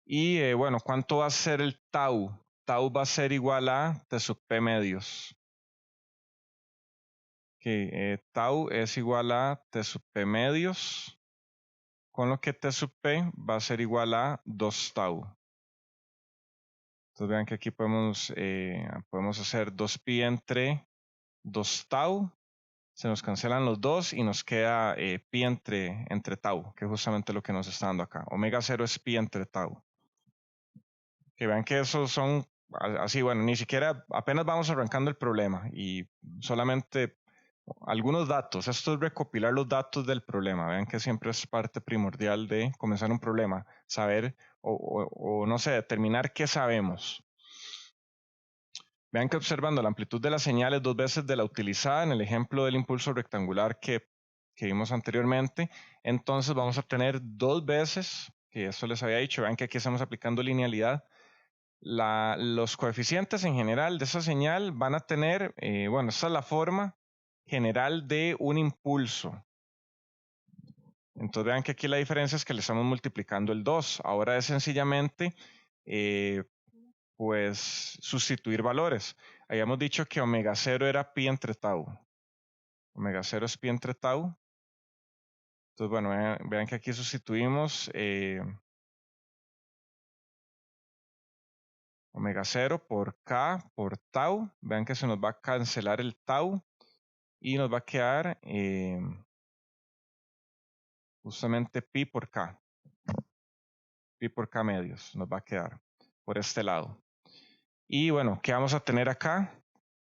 Y bueno, ¿cuánto va a ser el tau? Tau va a ser igual a t sub p medios. Que tau es igual a t sub p medios, con lo que t sub p va a ser igual a 2 tau. Entonces vean que aquí podemos hacer 2pi entre 2 tau. Se nos cancelan los dos y nos queda pi entre tau, que es justamente lo que nos está dando acá. Omega 0 es pi entre tau. Que vean que esos son así, bueno, ni siquiera apenas vamos arrancando el problema y solamente algunos datos. Esto es recopilar los datos del problema. Vean que siempre es parte primordial de comenzar un problema, saber o no sé, determinar qué sabemos. Vean que observando la amplitud de la señal es 2 veces de la utilizada en el ejemplo del impulso rectangular que vimos anteriormente. Entonces vamos a obtener 2 veces, que eso les había dicho, vean que aquí estamos aplicando linealidad. Los coeficientes en general de esa señal van a tener, bueno, esta es la forma general de un impulso. Entonces vean que aquí la diferencia es que le estamos multiplicando el 2. Ahora es sencillamente pues sustituir valores. Habíamos dicho que omega 0 era pi entre tau. Omega 0 es pi entre tau. Entonces, bueno, vean que aquí sustituimos omega 0 por k por tau. Vean que se nos va a cancelar el tau y nos va a quedar justamente pi por k. Pi por k medios nos va a quedar por este lado. Y bueno, ¿qué vamos a tener acá?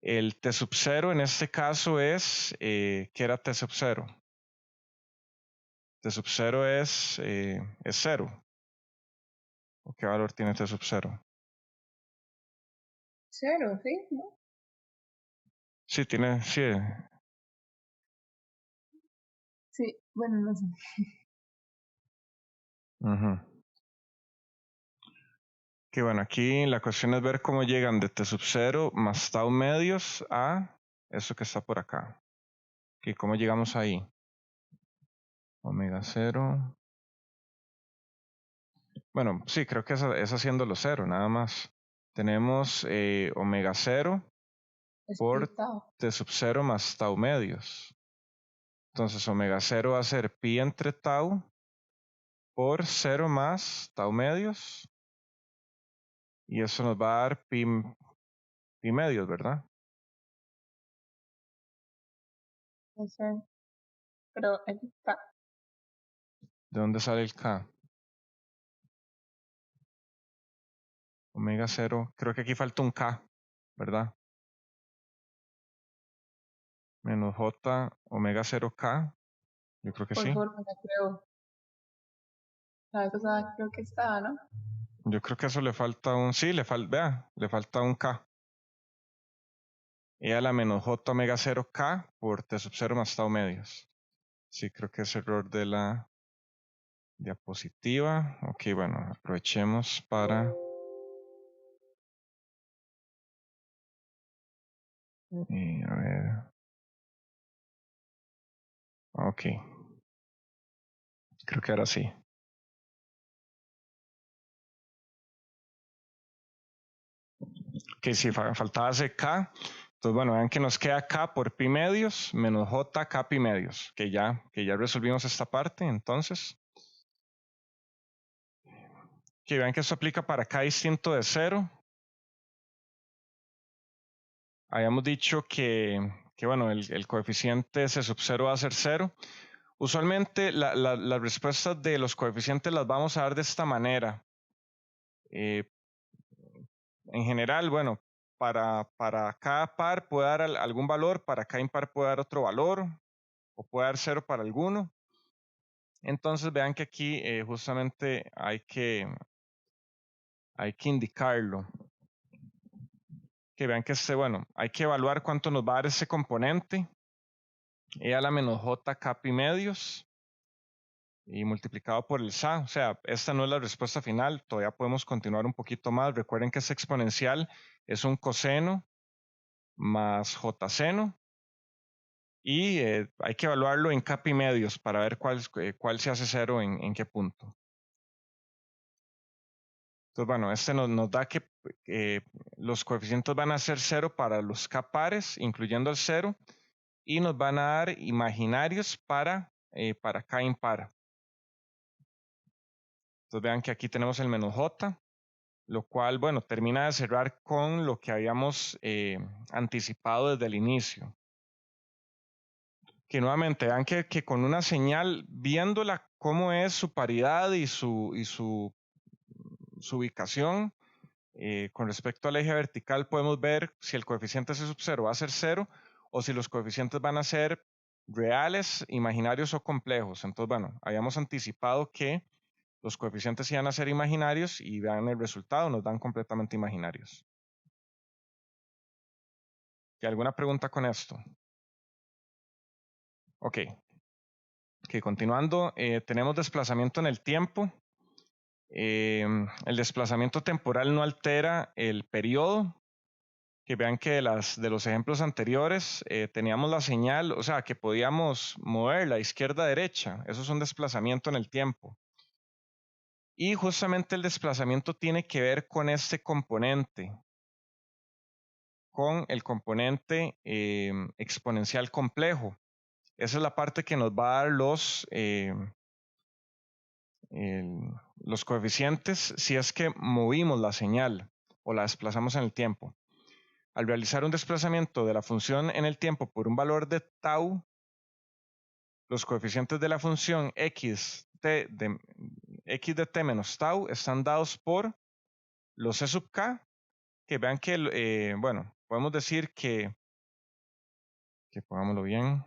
El t sub 0 en este caso es, ¿qué era t sub 0? T sub 0 es 0. ¿O qué valor tiene t sub 0? 0, ¿sí? ¿No? Sí, tiene, sí. Sí, bueno, no sé. Que bueno, aquí la cuestión es ver cómo llegan de t sub 0 más tau medios a eso que está por acá. Que cómo llegamos ahí. Omega 0. Bueno, sí, creo que es haciéndolo 0, nada más. Tenemos omega 0 por Explotado. t sub 0 más tau medios. Entonces omega 0 va a ser pi entre tau por 0 más tau medios. Y eso nos va a dar pi medios, ¿verdad? No sé. Pero aquí está. ¿De dónde sale el K? Omega 0. Creo que aquí falta un K, ¿verdad? Menos J, omega 0K. Yo creo que Por sí. fórmula, creo. La vez pasada creo que estaba, ¿no? Yo creo que eso le falta un... Sí, vea, le falta un K. Y a la menos J omega 0K por T sub 0 más tau medios. Sí, creo que es error de la diapositiva. Ok, bueno, aprovechemos para... a ver. Ok. Creo que ahora sí. Que si faltaba ese K. Entonces, bueno, vean que nos queda K por pi medios menos J K pi medios. Que ya resolvimos esta parte, entonces. Que vean que esto aplica para K distinto de 0. Habíamos dicho que bueno, el coeficiente C sub 0 va a ser 0. Usualmente las respuestas de los coeficientes las vamos a dar de esta manera. En general, bueno, para cada par puede dar algún valor, para cada impar puede dar otro valor, o puede dar 0 para alguno. Entonces vean que aquí justamente hay que indicarlo. Que vean que bueno, hay que evaluar cuánto nos va a dar ese componente. E a la menos j capi medios y multiplicado por el SA. O sea, esta no es la respuesta final, todavía podemos continuar un poquito más. Recuerden que ese exponencial es un coseno más j seno y hay que evaluarlo en capi medios para ver cuál se hace 0 en qué punto. Entonces, bueno, este nos da que los coeficientes van a ser 0 para los k pares, incluyendo el 0, y nos van a dar imaginarios para k impar. Entonces vean que aquí tenemos el menos j, lo cual, bueno, termina de cerrar con lo que habíamos anticipado desde el inicio. Que nuevamente vean que con una señal, viéndola cómo es su paridad y su ubicación, con respecto al eje vertical podemos ver si el coeficiente C sub 0 va a ser 0 o si los coeficientes van a ser reales, imaginarios o complejos. Entonces, bueno, habíamos anticipado que los coeficientes iban a ser imaginarios y vean el resultado, nos dan completamente imaginarios. ¿Y alguna pregunta con esto? Ok. Continuando, tenemos desplazamiento en el tiempo. El desplazamiento temporal no altera el periodo. Que vean que de los ejemplos anteriores teníamos la señal, o sea, que podíamos moverla izquierda a derecha. Eso es un desplazamiento en el tiempo. Y justamente el desplazamiento tiene que ver con este componente, con el componente exponencial complejo. Esa es la parte que nos va a dar los coeficientes si es que movimos la señal o la desplazamos en el tiempo. Al realizar un desplazamiento de la función en el tiempo por un valor de tau, los coeficientes de la función x de t menos tau están dados por los c sub k, que vean que, bueno, podemos decir que pongámoslo bien,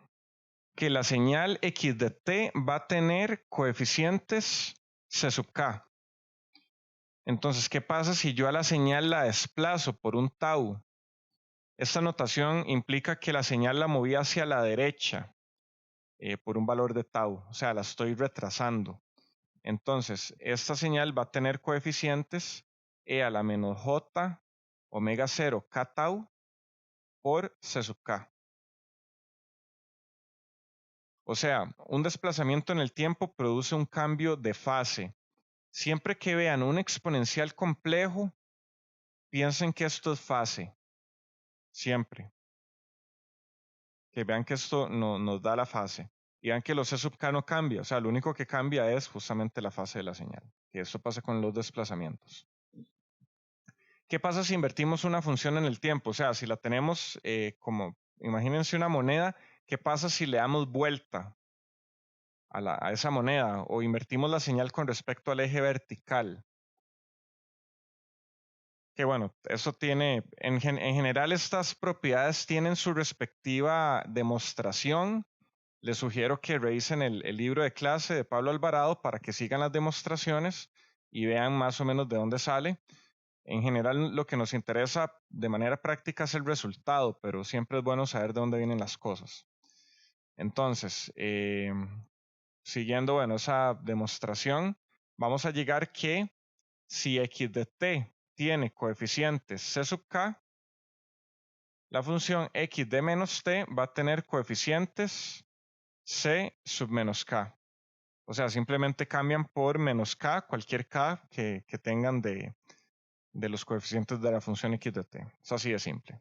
que la señal x de t va a tener coeficientes c sub k. Entonces, ¿qué pasa si yo a la señal la desplazo por un tau? Esta notación implica que la señal la moví hacia la derecha por un valor de tau, o sea, la estoy retrasando. Entonces, esta señal va a tener coeficientes e a la menos j omega 0 k tau por c sub k. O sea, un desplazamiento en el tiempo produce un cambio de fase. Siempre que vean un exponencial complejo, piensen que esto es fase. Siempre. Que vean que esto nos da la fase. Y vean que los C sub k no cambia. O sea, lo único que cambia es justamente la fase de la señal. Que esto pasa con los desplazamientos. ¿Qué pasa si invertimos una función en el tiempo? O sea, si la tenemos como, imagínense una moneda, ¿qué pasa si le damos vuelta a esa moneda o invertimos la señal con respecto al eje vertical? Que bueno, eso tiene, en general estas propiedades tienen su respectiva demostración. Les sugiero que revisen el libro de clase de Pablo Alvarado para que sigan las demostraciones y vean más o menos de dónde sale. En general, lo que nos interesa de manera práctica es el resultado, pero siempre es bueno saber de dónde vienen las cosas. Entonces, siguiendo bueno, esa demostración, vamos a llegar que si x de t tiene coeficientes c sub k, la función x de menos t va a tener coeficientes c sub menos k. O sea, simplemente cambian por menos k, cualquier k que tengan de los coeficientes de la función x de t. Es así de simple.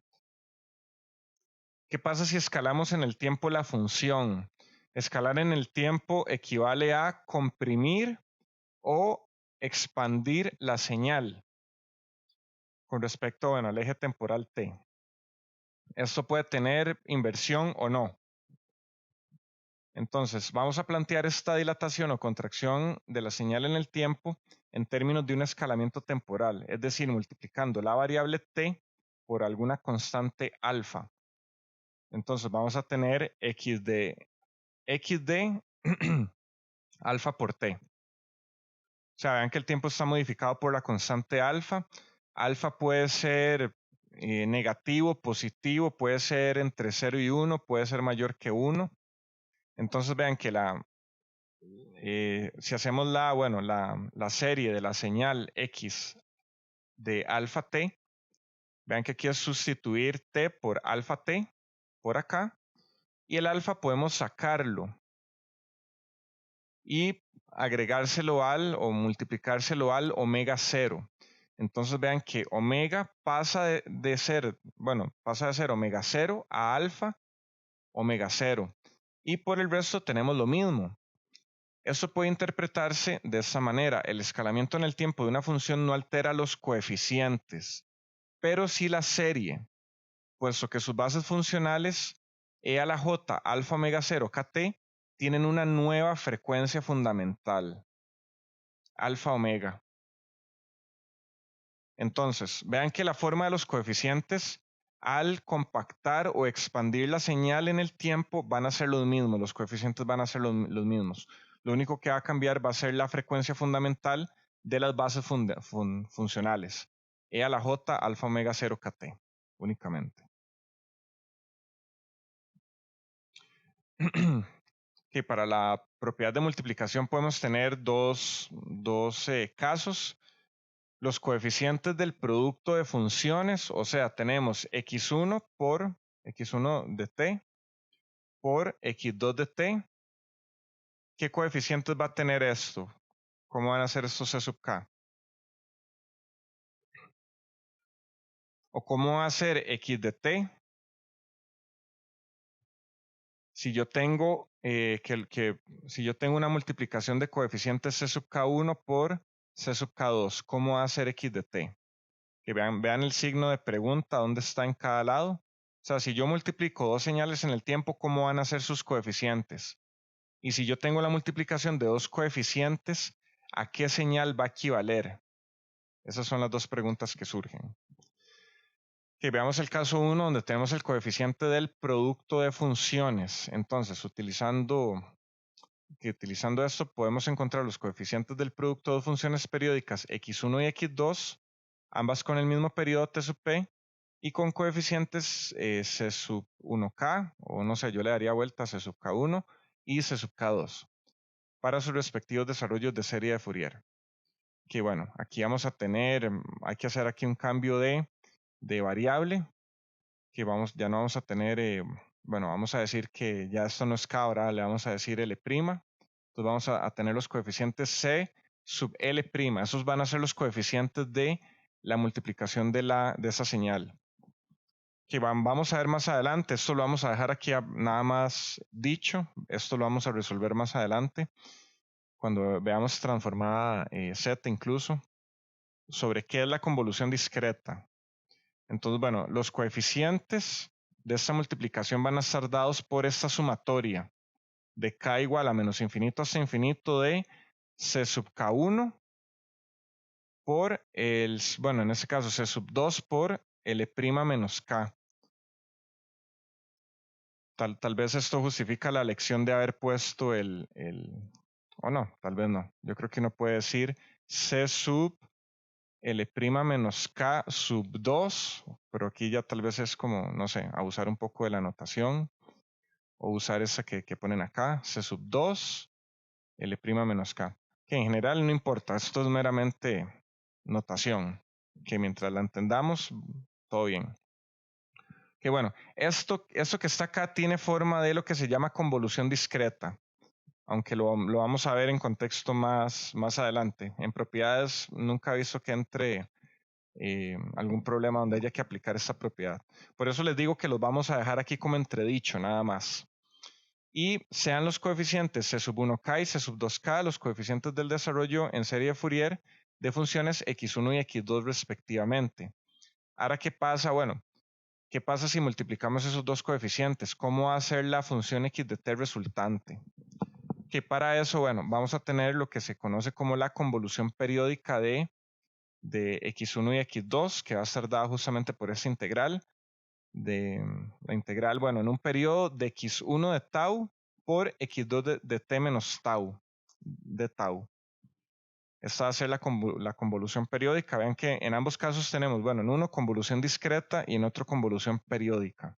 ¿Qué pasa si escalamos en el tiempo la función? Escalar en el tiempo equivale a comprimir o expandir la señal con respecto bueno, al eje temporal t. Esto puede tener inversión o no. Entonces, vamos a plantear esta dilatación o contracción de la señal en el tiempo en términos de un escalamiento temporal, es decir, multiplicando la variable t por alguna constante alfa. Entonces, vamos a tener x de x de alfa por t. O sea, vean que el tiempo está modificado por la constante alfa. Alfa puede ser negativo, positivo, puede ser entre 0 y 1, puede ser mayor que 1. Entonces vean que si hacemos la serie de la señal x de alfa t, vean que aquí es sustituir t por alfa t por acá, y el alfa podemos sacarlo y agregárselo al o multiplicárselo al omega 0. Entonces vean que omega pasa de ser omega 0 a alfa, omega 0. Y por el resto tenemos lo mismo. Esto puede interpretarse de esta manera. El escalamiento en el tiempo de una función no altera los coeficientes, pero sí la serie, puesto que sus bases funcionales e a la j alfa omega 0 kt tienen una nueva frecuencia fundamental, alfa omega. Entonces, vean que la forma de los coeficientes al compactar o expandir la señal en el tiempo van a ser los mismos, los coeficientes van a ser los mismos. Lo único que va a cambiar va a ser la frecuencia fundamental de las bases funcionales, e a la j alfa omega 0 kt, únicamente. Que para la propiedad de multiplicación podemos tener dos casos. Los coeficientes del producto de funciones, o sea, tenemos x1 por x1 de t por x2 de t. ¿Qué coeficientes va a tener esto? ¿Cómo van a ser estos c sub k? ¿O cómo va a ser x de t? Si yo tengo si yo tengo una multiplicación de coeficientes c sub k1 por c sub k2, ¿cómo va a ser x de t? Que vean el signo de pregunta, dónde está en cada lado. O sea, si yo multiplico dos señales en el tiempo, ¿cómo van a ser sus coeficientes? Y si yo tengo la multiplicación de dos coeficientes, ¿a qué señal va a equivaler? Esas son las dos preguntas que surgen. Que veamos el caso 1, donde tenemos el coeficiente del producto de funciones. Entonces, utilizando esto, podemos encontrar los coeficientes del producto de funciones periódicas x1 y x2, ambas con el mismo periodo t sub p, y con coeficientes c sub 1k, o no sé, yo le daría vuelta a c sub k1 y c sub k2, para sus respectivos desarrollos de serie de Fourier. Que bueno, aquí vamos a tener, hay que hacer aquí un cambio de variable, que ya no vamos a tener, vamos a decir que ya esto no es k, ahora le vamos a decir L'. Entonces vamos a tener los coeficientes C sub L'. Esos van a ser los coeficientes de la multiplicación de esa señal. Que vamos a ver más adelante. Esto lo vamos a dejar aquí nada más dicho. Esto lo vamos a resolver más adelante, cuando veamos transformada Z incluso, sobre qué es la convolución discreta. Entonces, bueno, los coeficientes de esta multiplicación van a estar dados por esta sumatoria de k igual a menos infinito hasta infinito de c sub k1 por en este caso c sub 2 por L' menos k. Tal vez esto justifica la elección de haber puesto o no, tal vez no. Yo creo que uno puede decir c sub L' menos k sub 2, pero aquí ya tal vez es como, no sé, abusar un poco de la notación, o usar esa que ponen acá, c sub 2, L' menos k, que en general no importa, esto es meramente notación, que mientras la entendamos, todo bien. Que bueno, esto que está acá tiene forma de lo que se llama convolución discreta, aunque lo vamos a ver en contexto más adelante. En propiedades nunca he visto que entre algún problema donde haya que aplicar esta propiedad. Por eso les digo que los vamos a dejar aquí como entredicho, nada más. Y sean los coeficientes C sub 1k y C sub 2k los coeficientes del desarrollo en serie de Fourier de funciones x1 y x2 respectivamente. Ahora, ¿qué pasa? Bueno, ¿qué pasa si multiplicamos esos dos coeficientes? ¿Cómo va a ser la función x de t resultante? Que para eso, bueno, vamos a tener lo que se conoce como la convolución periódica de x1 y x2, que va a estar dada justamente por esa integral. La integral, bueno, en un periodo de x1 de tau por x2 de t menos tau, de tau. Esta va a ser la convolución periódica. Vean que en ambos casos tenemos, bueno, en uno convolución discreta y en otro convolución periódica.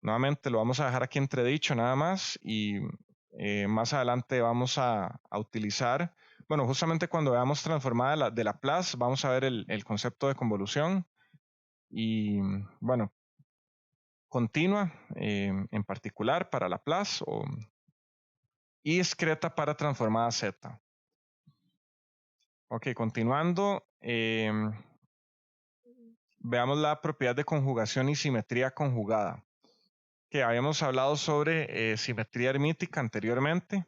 Nuevamente lo vamos a dejar aquí entredicho nada más y más adelante vamos a utilizar, bueno, justamente cuando veamos transformada de Laplace, vamos a ver el concepto de convolución y, bueno, continua en particular para Laplace y discreta para transformada Z. Ok, continuando, veamos la propiedad de conjugación y simetría conjugada, que habíamos hablado sobre simetría hermítica anteriormente.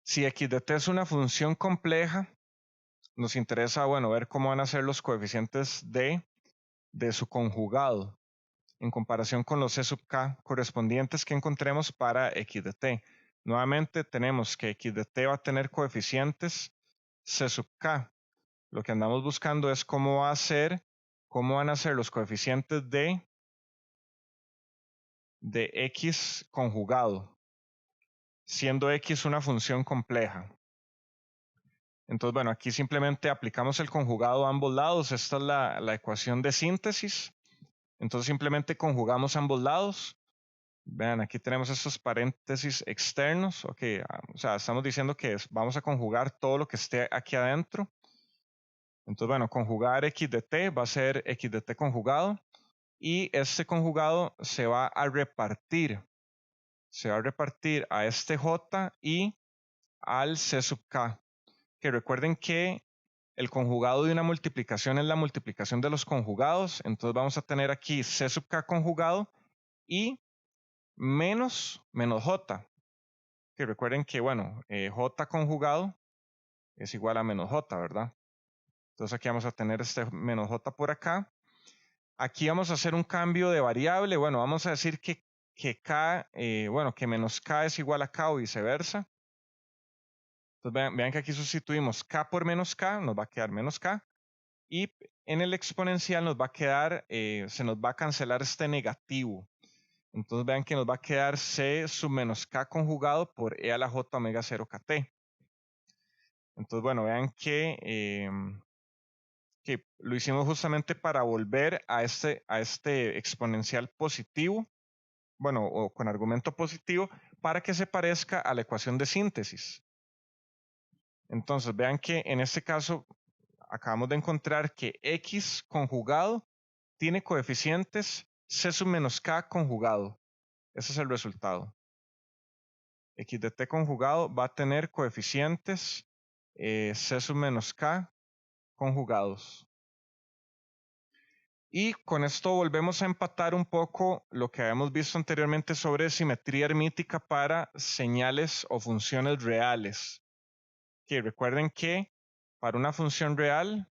Si x de t es una función compleja, nos interesa, bueno, ver cómo van a ser los coeficientes de su conjugado en comparación con los c sub k correspondientes que encontremos para x de t. Nuevamente tenemos que x de t va a tener coeficientes c sub k. Lo que andamos buscando es cómo van a ser los coeficientes de x conjugado, siendo x una función compleja. Entonces, bueno, aquí simplemente aplicamos el conjugado a ambos lados. Esta es la ecuación de síntesis. Entonces simplemente conjugamos ambos lados. Vean, aquí tenemos estos paréntesis externos. Ok, o sea, estamos diciendo que vamos a conjugar todo lo que esté aquí adentro. Entonces, bueno, conjugar x de t va a ser x de t conjugado. Y este conjugado se va a repartir. Se va a repartir a este j y al c sub k. Que recuerden que el conjugado de una multiplicación es la multiplicación de los conjugados. Entonces vamos a tener aquí c sub k conjugado y menos j. Que recuerden que, bueno, j conjugado es igual a menos j, ¿verdad? Entonces aquí vamos a tener este menos j por acá. Aquí vamos a hacer un cambio de variable. Bueno, vamos a decir que k, bueno, que menos k es igual a k o viceversa. Entonces vean que aquí sustituimos k por menos k, nos va a quedar menos k. Y en el exponencial nos va a quedar, se nos va a cancelar este negativo. Entonces vean que nos va a quedar c sub menos k conjugado por e a la j omega 0 kt. Entonces, bueno, vean que lo hicimos justamente para volver a este exponencial positivo, bueno, o con argumento positivo, para que se parezca a la ecuación de síntesis. Entonces, vean que en este caso acabamos de encontrar que x conjugado tiene coeficientes c sub menos k conjugado. Ese es el resultado. X de t conjugado va a tener coeficientes c sub menos k conjugados. Y con esto volvemos a empatar un poco lo que habíamos visto anteriormente sobre simetría hermítica para señales o funciones reales. Que recuerden que para una función real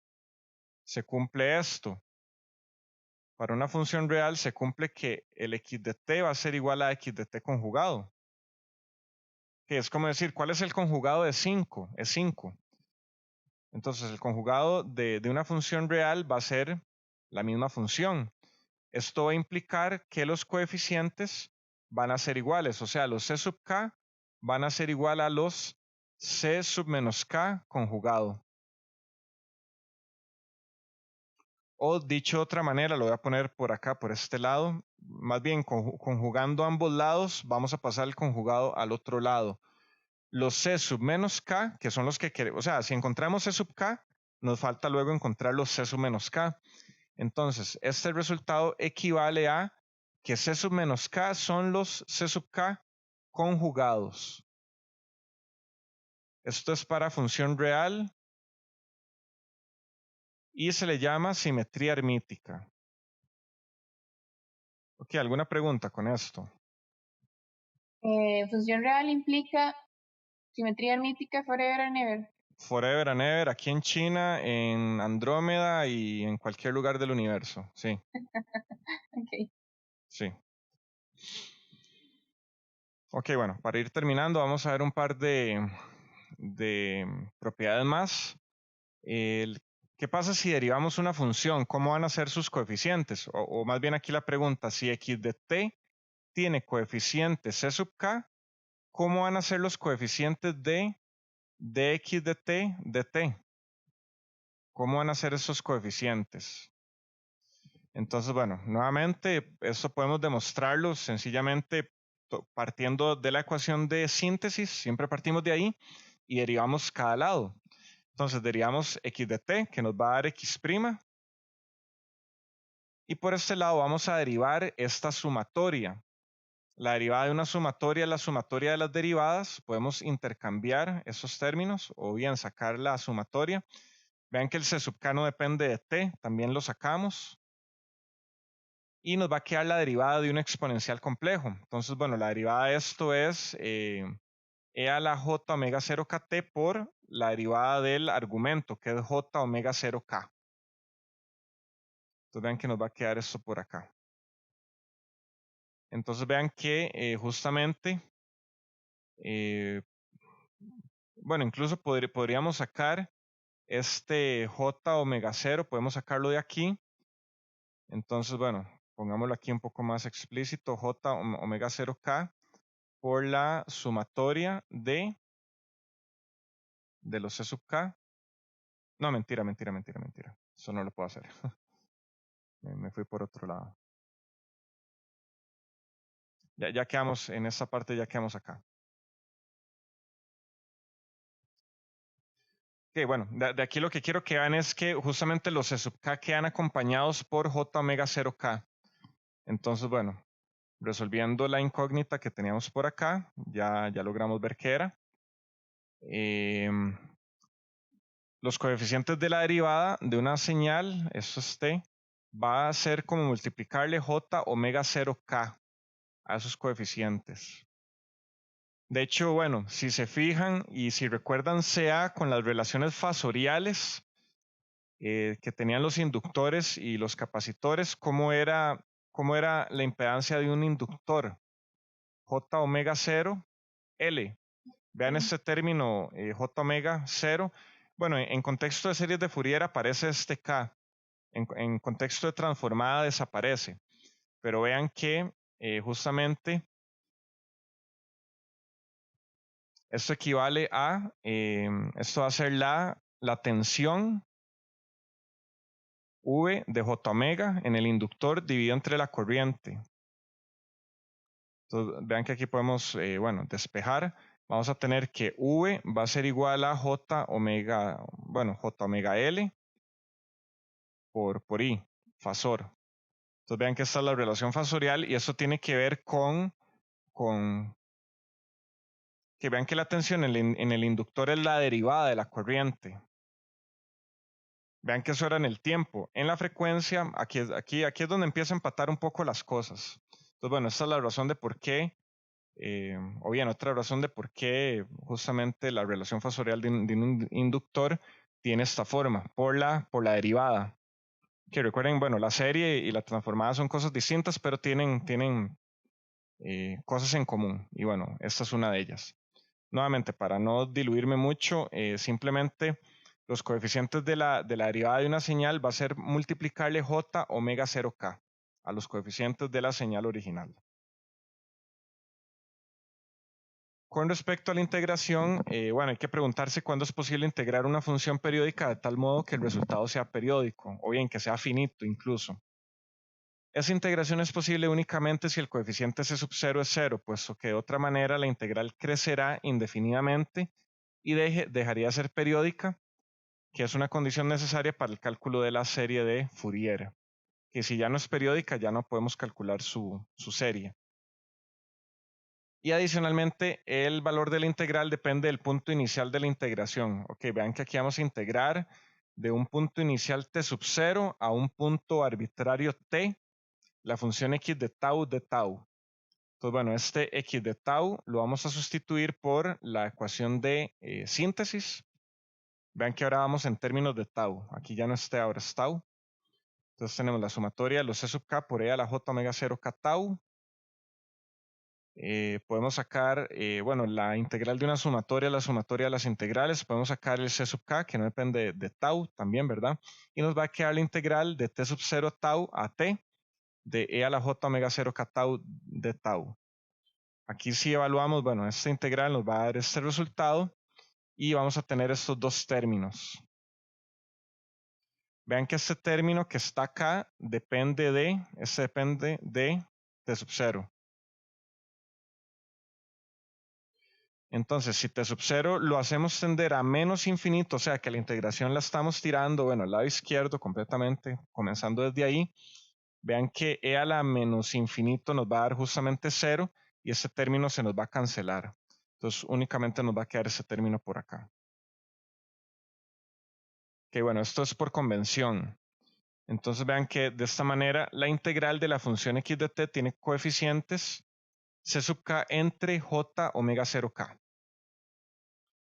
se cumple esto. Para una función real se cumple que el x de t va a ser igual a x de t conjugado. Que es como decir, ¿cuál es el conjugado de 5? Es 5. Entonces el conjugado de una función real va a ser la misma función. Esto va a implicar que los coeficientes van a ser iguales, o sea, los c sub k van a ser igual a los c sub menos k conjugado. O dicho de otra manera, lo voy a poner por acá, por este lado. Más bien, conjugando ambos lados, vamos a pasar el conjugado al otro lado. Los c sub menos k, que son los que queremos, o sea, si encontramos c sub k, nos falta luego encontrar los c sub menos k. Entonces, este resultado equivale a que c sub menos k son los c sub k conjugados. Esto es para función real y se le llama simetría hermítica. Ok, ¿alguna pregunta con esto? Función real implica simetría hermítica forever and ever. Forever and ever, aquí en China, en Andrómeda y en cualquier lugar del universo, sí. Ok. Sí. Ok, bueno, para ir terminando, vamos a ver un par de propiedades más. ¿Qué pasa si derivamos una función? ¿Cómo van a ser sus coeficientes? O más bien aquí la pregunta, si x de t tiene coeficiente C sub k, ¿cómo van a ser los coeficientes de dx de t de t? ¿Cómo van a ser esos coeficientes? Entonces, bueno, nuevamente, esto podemos demostrarlo sencillamente partiendo de la ecuación de síntesis, siempre partimos de ahí y derivamos cada lado. Entonces, derivamos x de t, que nos va a dar x', y por este lado vamos a derivar esta sumatoria. La derivada de una sumatoria es la sumatoria de las derivadas. Podemos intercambiar esos términos o bien sacar la sumatoria. Vean que el c sub k no depende de t, también lo sacamos. Y nos va a quedar la derivada de un exponencial complejo. Entonces, bueno, la derivada de esto es e a la j omega 0 kt por la derivada del argumento, que es j omega 0 k. Entonces vean que nos va a quedar esto por acá. Entonces vean que justamente, bueno, incluso podríamos sacar este j omega 0, podemos sacarlo de aquí. Entonces, bueno, pongámoslo aquí un poco más explícito, j omega 0 k por la sumatoria de los c sub k. No, mentira. Eso no lo puedo hacer. Me fui por otro lado. Ya quedamos en esta parte, ya quedamos acá. Ok, bueno, de aquí lo que quiero que vean es que justamente los C sub k quedan acompañados por J omega 0K. Entonces, bueno, resolviendo la incógnita que teníamos por acá, ya logramos ver qué era. Los coeficientes de la derivada de una señal, esto es t, va a ser como multiplicarle J omega 0K a esos coeficientes. De hecho, bueno, si se fijan y si recuerdan CA con las relaciones fasoriales que tenían los inductores y los capacitores, ¿cómo era la impedancia de un inductor? J omega 0 L. Vean este término J omega 0. Bueno, en contexto de series de Fourier aparece este K. En contexto de transformada desaparece. Pero vean que justamente esto equivale a, esto va a ser la tensión V de J omega en el inductor dividido entre la corriente. Entonces, vean que aquí podemos, bueno, despejar. Vamos a tener que V va a ser igual a J omega, bueno, J omega L por I, fasor. Entonces vean que esta es la relación fasorial y eso tiene que ver con que vean que la tensión en el inductor es la derivada de la corriente. Vean que eso era en el tiempo. En la frecuencia, aquí es donde empieza a empatar un poco las cosas. Entonces, bueno, esta es la razón de por qué, o bien otra razón de por qué justamente la relación fasorial de un inductor tiene esta forma, por la derivada. Que recuerden, bueno, la serie y la transformada son cosas distintas, pero tienen cosas en común. Y bueno, esta es una de ellas. Nuevamente, para no diluirme mucho, simplemente los coeficientes de la derivada de una señal va a ser multiplicarle J omega 0K a los coeficientes de la señal original. Con respecto a la integración, bueno, hay que preguntarse cuándo es posible integrar una función periódica de tal modo que el resultado sea periódico, o bien que sea finito incluso. Esa integración es posible únicamente si el coeficiente C sub 0 es 0, puesto que de otra manera la integral crecerá indefinidamente y dejaría de ser periódica, que es una condición necesaria para el cálculo de la serie de Fourier, que si ya no es periódica ya no podemos calcular su serie. Y adicionalmente, el valor de la integral depende del punto inicial de la integración. Ok, vean que aquí vamos a integrar de un punto inicial t sub 0 a un punto arbitrario t, la función x de tau de tau. Entonces, bueno, este x de tau lo vamos a sustituir por la ecuación de síntesis. Vean que ahora vamos en términos de tau. Aquí ya no es t, ahora es tau. Entonces tenemos la sumatoria de los c sub k por e a la j omega 0 k tau. Podemos sacar, bueno, la integral de una sumatoria, la sumatoria de las integrales. Podemos sacar el c sub k, que no depende de tau también, ¿verdad? Y nos va a quedar la integral de t sub 0 tau a t, de E a la J omega 0 K tau de tau. Aquí si evaluamos, bueno, esta integral nos va a dar este resultado y vamos a tener estos dos términos. Vean que este término que está acá depende de T sub 0. Entonces, si T sub 0 lo hacemos tender a menos infinito, o sea que la integración la estamos tirando, bueno, al lado izquierdo completamente, comenzando desde ahí, vean que E a la menos infinito nos va a dar justamente 0 y este término se nos va a cancelar. Entonces, únicamente nos va a quedar ese término por acá. Ok, bueno, esto es por convención. Entonces vean que de esta manera la integral de la función x de t tiene coeficientes c sub k entre j omega 0k,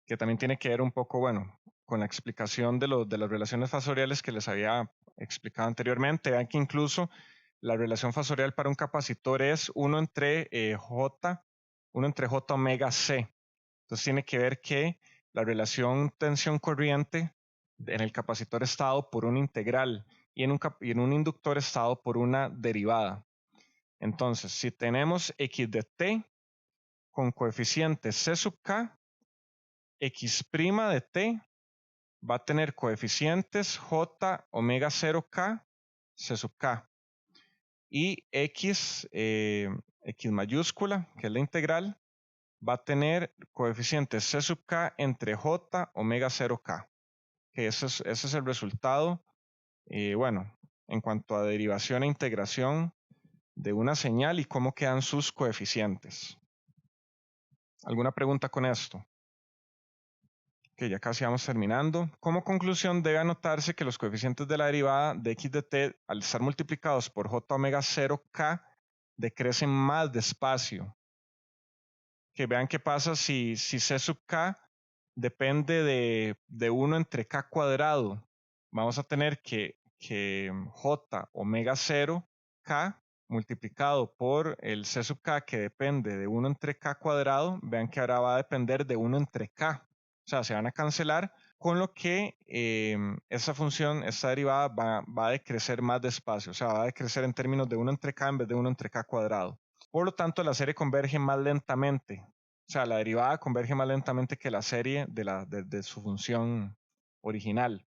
que también tiene que ver un poco, bueno, con la explicación de las relaciones fasoriales que les había explicado anteriormente. Vean que incluso la relación fasorial para un capacitor es 1 entre j omega c. Entonces tiene que ver que la relación tensión-corriente en el capacitor está dado por una integral y en un inductor está dado por una derivada. Entonces, si tenemos x de t con coeficiente c sub k, x' de t va a tener coeficientes j omega 0k c sub k. Y x mayúscula, que es la integral, va a tener coeficientes c sub k entre j omega 0k. Que ese es el resultado, bueno, en cuanto a derivación e integración de una señal y cómo quedan sus coeficientes. ¿Alguna pregunta con esto? Que ya casi vamos terminando. Como conclusión, debe anotarse que los coeficientes de la derivada de x de t, al estar multiplicados por j omega 0k, decrecen más despacio. Que vean qué pasa si c sub k depende de 1 entre k cuadrado. Vamos a tener que j omega 0k multiplicado por el c sub k, que depende de 1 entre k cuadrado, vean que ahora va a depender de 1 entre k. O sea, se van a cancelar, con lo que esta función, esta derivada va a decrecer más despacio. O sea, va a decrecer en términos de 1 entre k en vez de 1 entre k cuadrado. Por lo tanto, la serie converge más lentamente. O sea, la derivada converge más lentamente que la serie de su función original.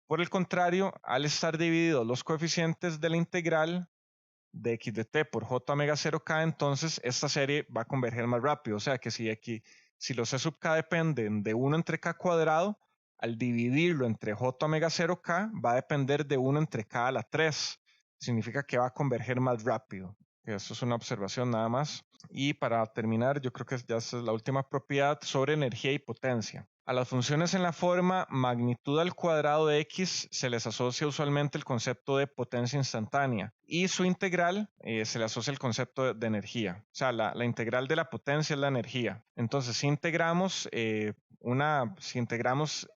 Por el contrario, al estar divididos los coeficientes de la integral de x de t por j omega 0k, entonces esta serie va a converger más rápido. O sea que si los c sub k dependen de 1 entre k cuadrado, al dividirlo entre j omega 0k va a depender de 1 entre k a la 3. Significa que va a converger más rápido. Eso es una observación nada más. Y para terminar, yo creo que ya es la última propiedad sobre energía y potencia. A las funciones en la forma magnitud al cuadrado de x se les asocia usualmente el concepto de potencia instantánea y su integral se le asocia el concepto de energía. O sea, la integral de la potencia es la energía. Entonces, si integramos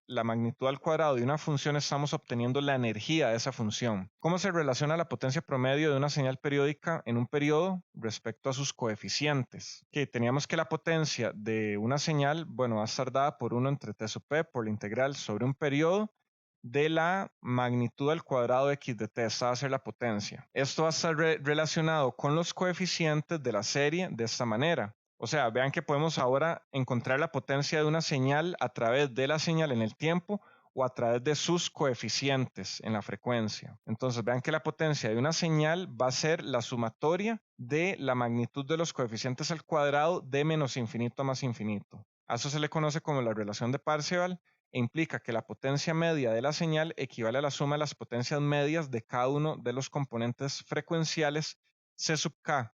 la magnitud al cuadrado de una función, estamos obteniendo la energía de esa función. ¿Cómo se relaciona la potencia promedio de una señal periódica en un periodo respecto a sus coeficientes? Que teníamos que la potencia de una señal, bueno, va a estar dada por 1 entre t sub p por la integral sobre un periodo de la magnitud al cuadrado de x de t. Esta va a ser la potencia. Esto va a estar relacionado con los coeficientes de la serie de esta manera. O sea, vean que podemos ahora encontrar la potencia de una señal a través de la señal en el tiempo o a través de sus coeficientes en la frecuencia. Entonces vean que la potencia de una señal va a ser la sumatoria de la magnitud de los coeficientes al cuadrado de menos infinito a más infinito. A eso se le conoce como la relación de Parseval e implica que la potencia media de la señal equivale a la suma de las potencias medias de cada uno de los componentes frecuenciales C sub k,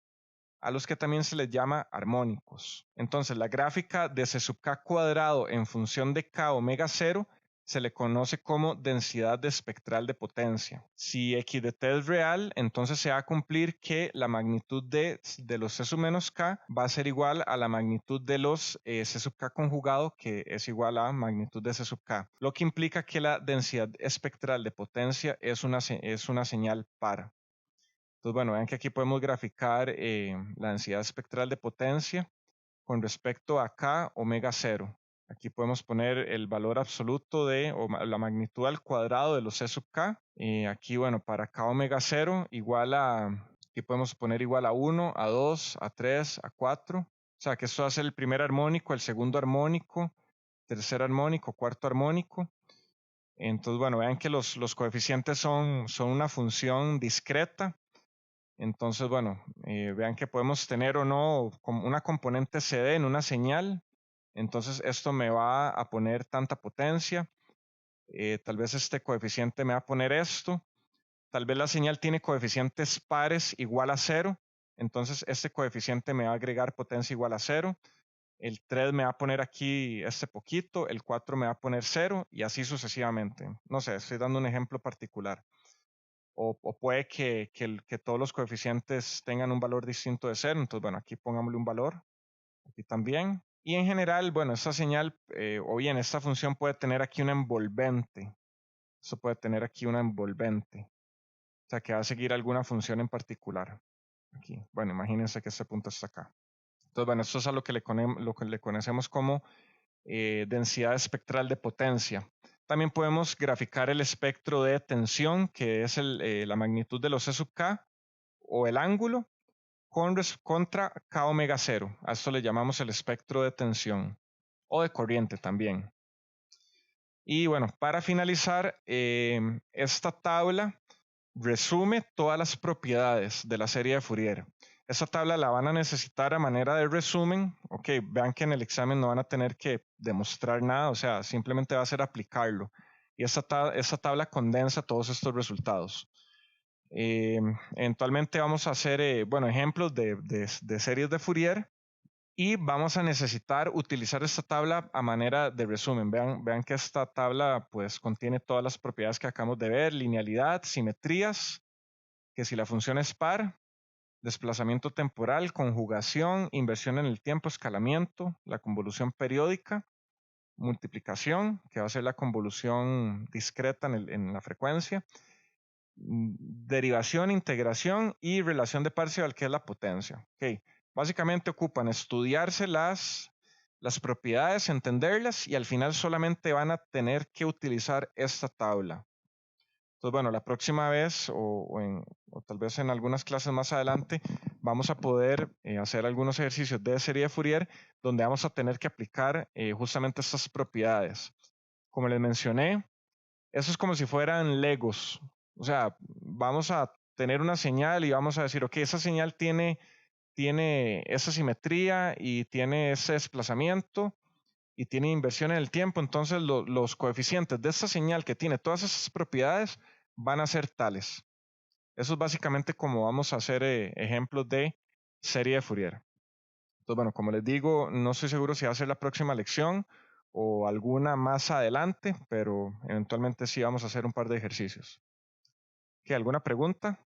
a los que también se les llama armónicos. Entonces, la gráfica de C sub k cuadrado en función de k omega 0 se le conoce como densidad de espectral de potencia. Si x de t es real, entonces se va a cumplir que la magnitud de los c sub menos k va a ser igual a la magnitud de los c sub k conjugado, que es igual a magnitud de c sub k, lo que implica que la densidad espectral de potencia es una señal par. Entonces, bueno, vean que aquí podemos graficar la densidad espectral de potencia con respecto a k omega 0. Aquí podemos poner el valor absoluto o la magnitud al cuadrado de los c sub k. Aquí, bueno, para k omega 0 igual a Aquí podemos poner igual a 1, a 2, a 3, a 4. O sea que esto va a ser el primer armónico, el segundo armónico, tercer armónico, cuarto armónico. Entonces, bueno, vean que los coeficientes son una función discreta. Entonces, bueno, vean que podemos tener o no una componente CD en una señal. Entonces, esto me va a poner tanta potencia. Tal vez este coeficiente me va a poner esto. Tal vez la señal tiene coeficientes pares igual a 0. Entonces, este coeficiente me va a agregar potencia igual a 0. El 3 me va a poner aquí este poquito, el 4 me va a poner 0 y así sucesivamente. No sé, estoy dando un ejemplo particular. O puede que todos los coeficientes tengan un valor distinto de 0. Entonces, bueno, aquí pongámosle un valor. Aquí también. Y en general, bueno, esta señal o bien esta función puede tener aquí una envolvente. Esto puede tener aquí una envolvente. O sea, que va a seguir alguna función en particular. Aquí. Bueno, imagínense que este punto está acá. Entonces, bueno, esto es a lo que le conocemos como densidad espectral de potencia. También podemos graficar el espectro de tensión, que es la magnitud de los E sub k, o el ángulo, contra K omega 0. A esto le llamamos el espectro de tensión, o de corriente también. Y bueno, para finalizar, esta tabla resume todas las propiedades de la serie de Fourier. Esta tabla la van a necesitar a manera de resumen. Ok, vean que en el examen no van a tener que demostrar nada, o sea, simplemente va a ser aplicarlo. Y esta tabla condensa todos estos resultados. Eventualmente vamos a hacer, bueno, ejemplos de series de Fourier y vamos a necesitar utilizar esta tabla a manera de resumen. Vean que esta tabla pues contiene todas las propiedades que acabamos de ver: linealidad, simetrías, que si la función es par, desplazamiento temporal, conjugación, inversión en el tiempo, escalamiento, la convolución periódica, multiplicación, que va a ser la convolución discreta en la frecuencia, derivación, integración y relación de Parseval, que es la potencia. Okay. Básicamente ocupan estudiarse las propiedades, entenderlas y al final solamente van a tener que utilizar esta tabla. Entonces, bueno, la próxima vez o tal vez en algunas clases más adelante vamos a poder hacer algunos ejercicios de serie de Fourier donde vamos a tener que aplicar justamente estas propiedades. Como les mencioné, eso es como si fueran Legos. O sea, vamos a tener una señal y vamos a decir, ok, esa señal tiene esa simetría y tiene ese desplazamiento y tiene inversión en el tiempo. Entonces, los coeficientes de esta señal que tiene todas esas propiedades van a ser tales. Eso es básicamente como vamos a hacer ejemplos de serie de Fourier. Entonces, bueno, como les digo, no estoy seguro si va a ser la próxima lección o alguna más adelante, pero eventualmente sí vamos a hacer un par de ejercicios. ¿Qué, alguna pregunta?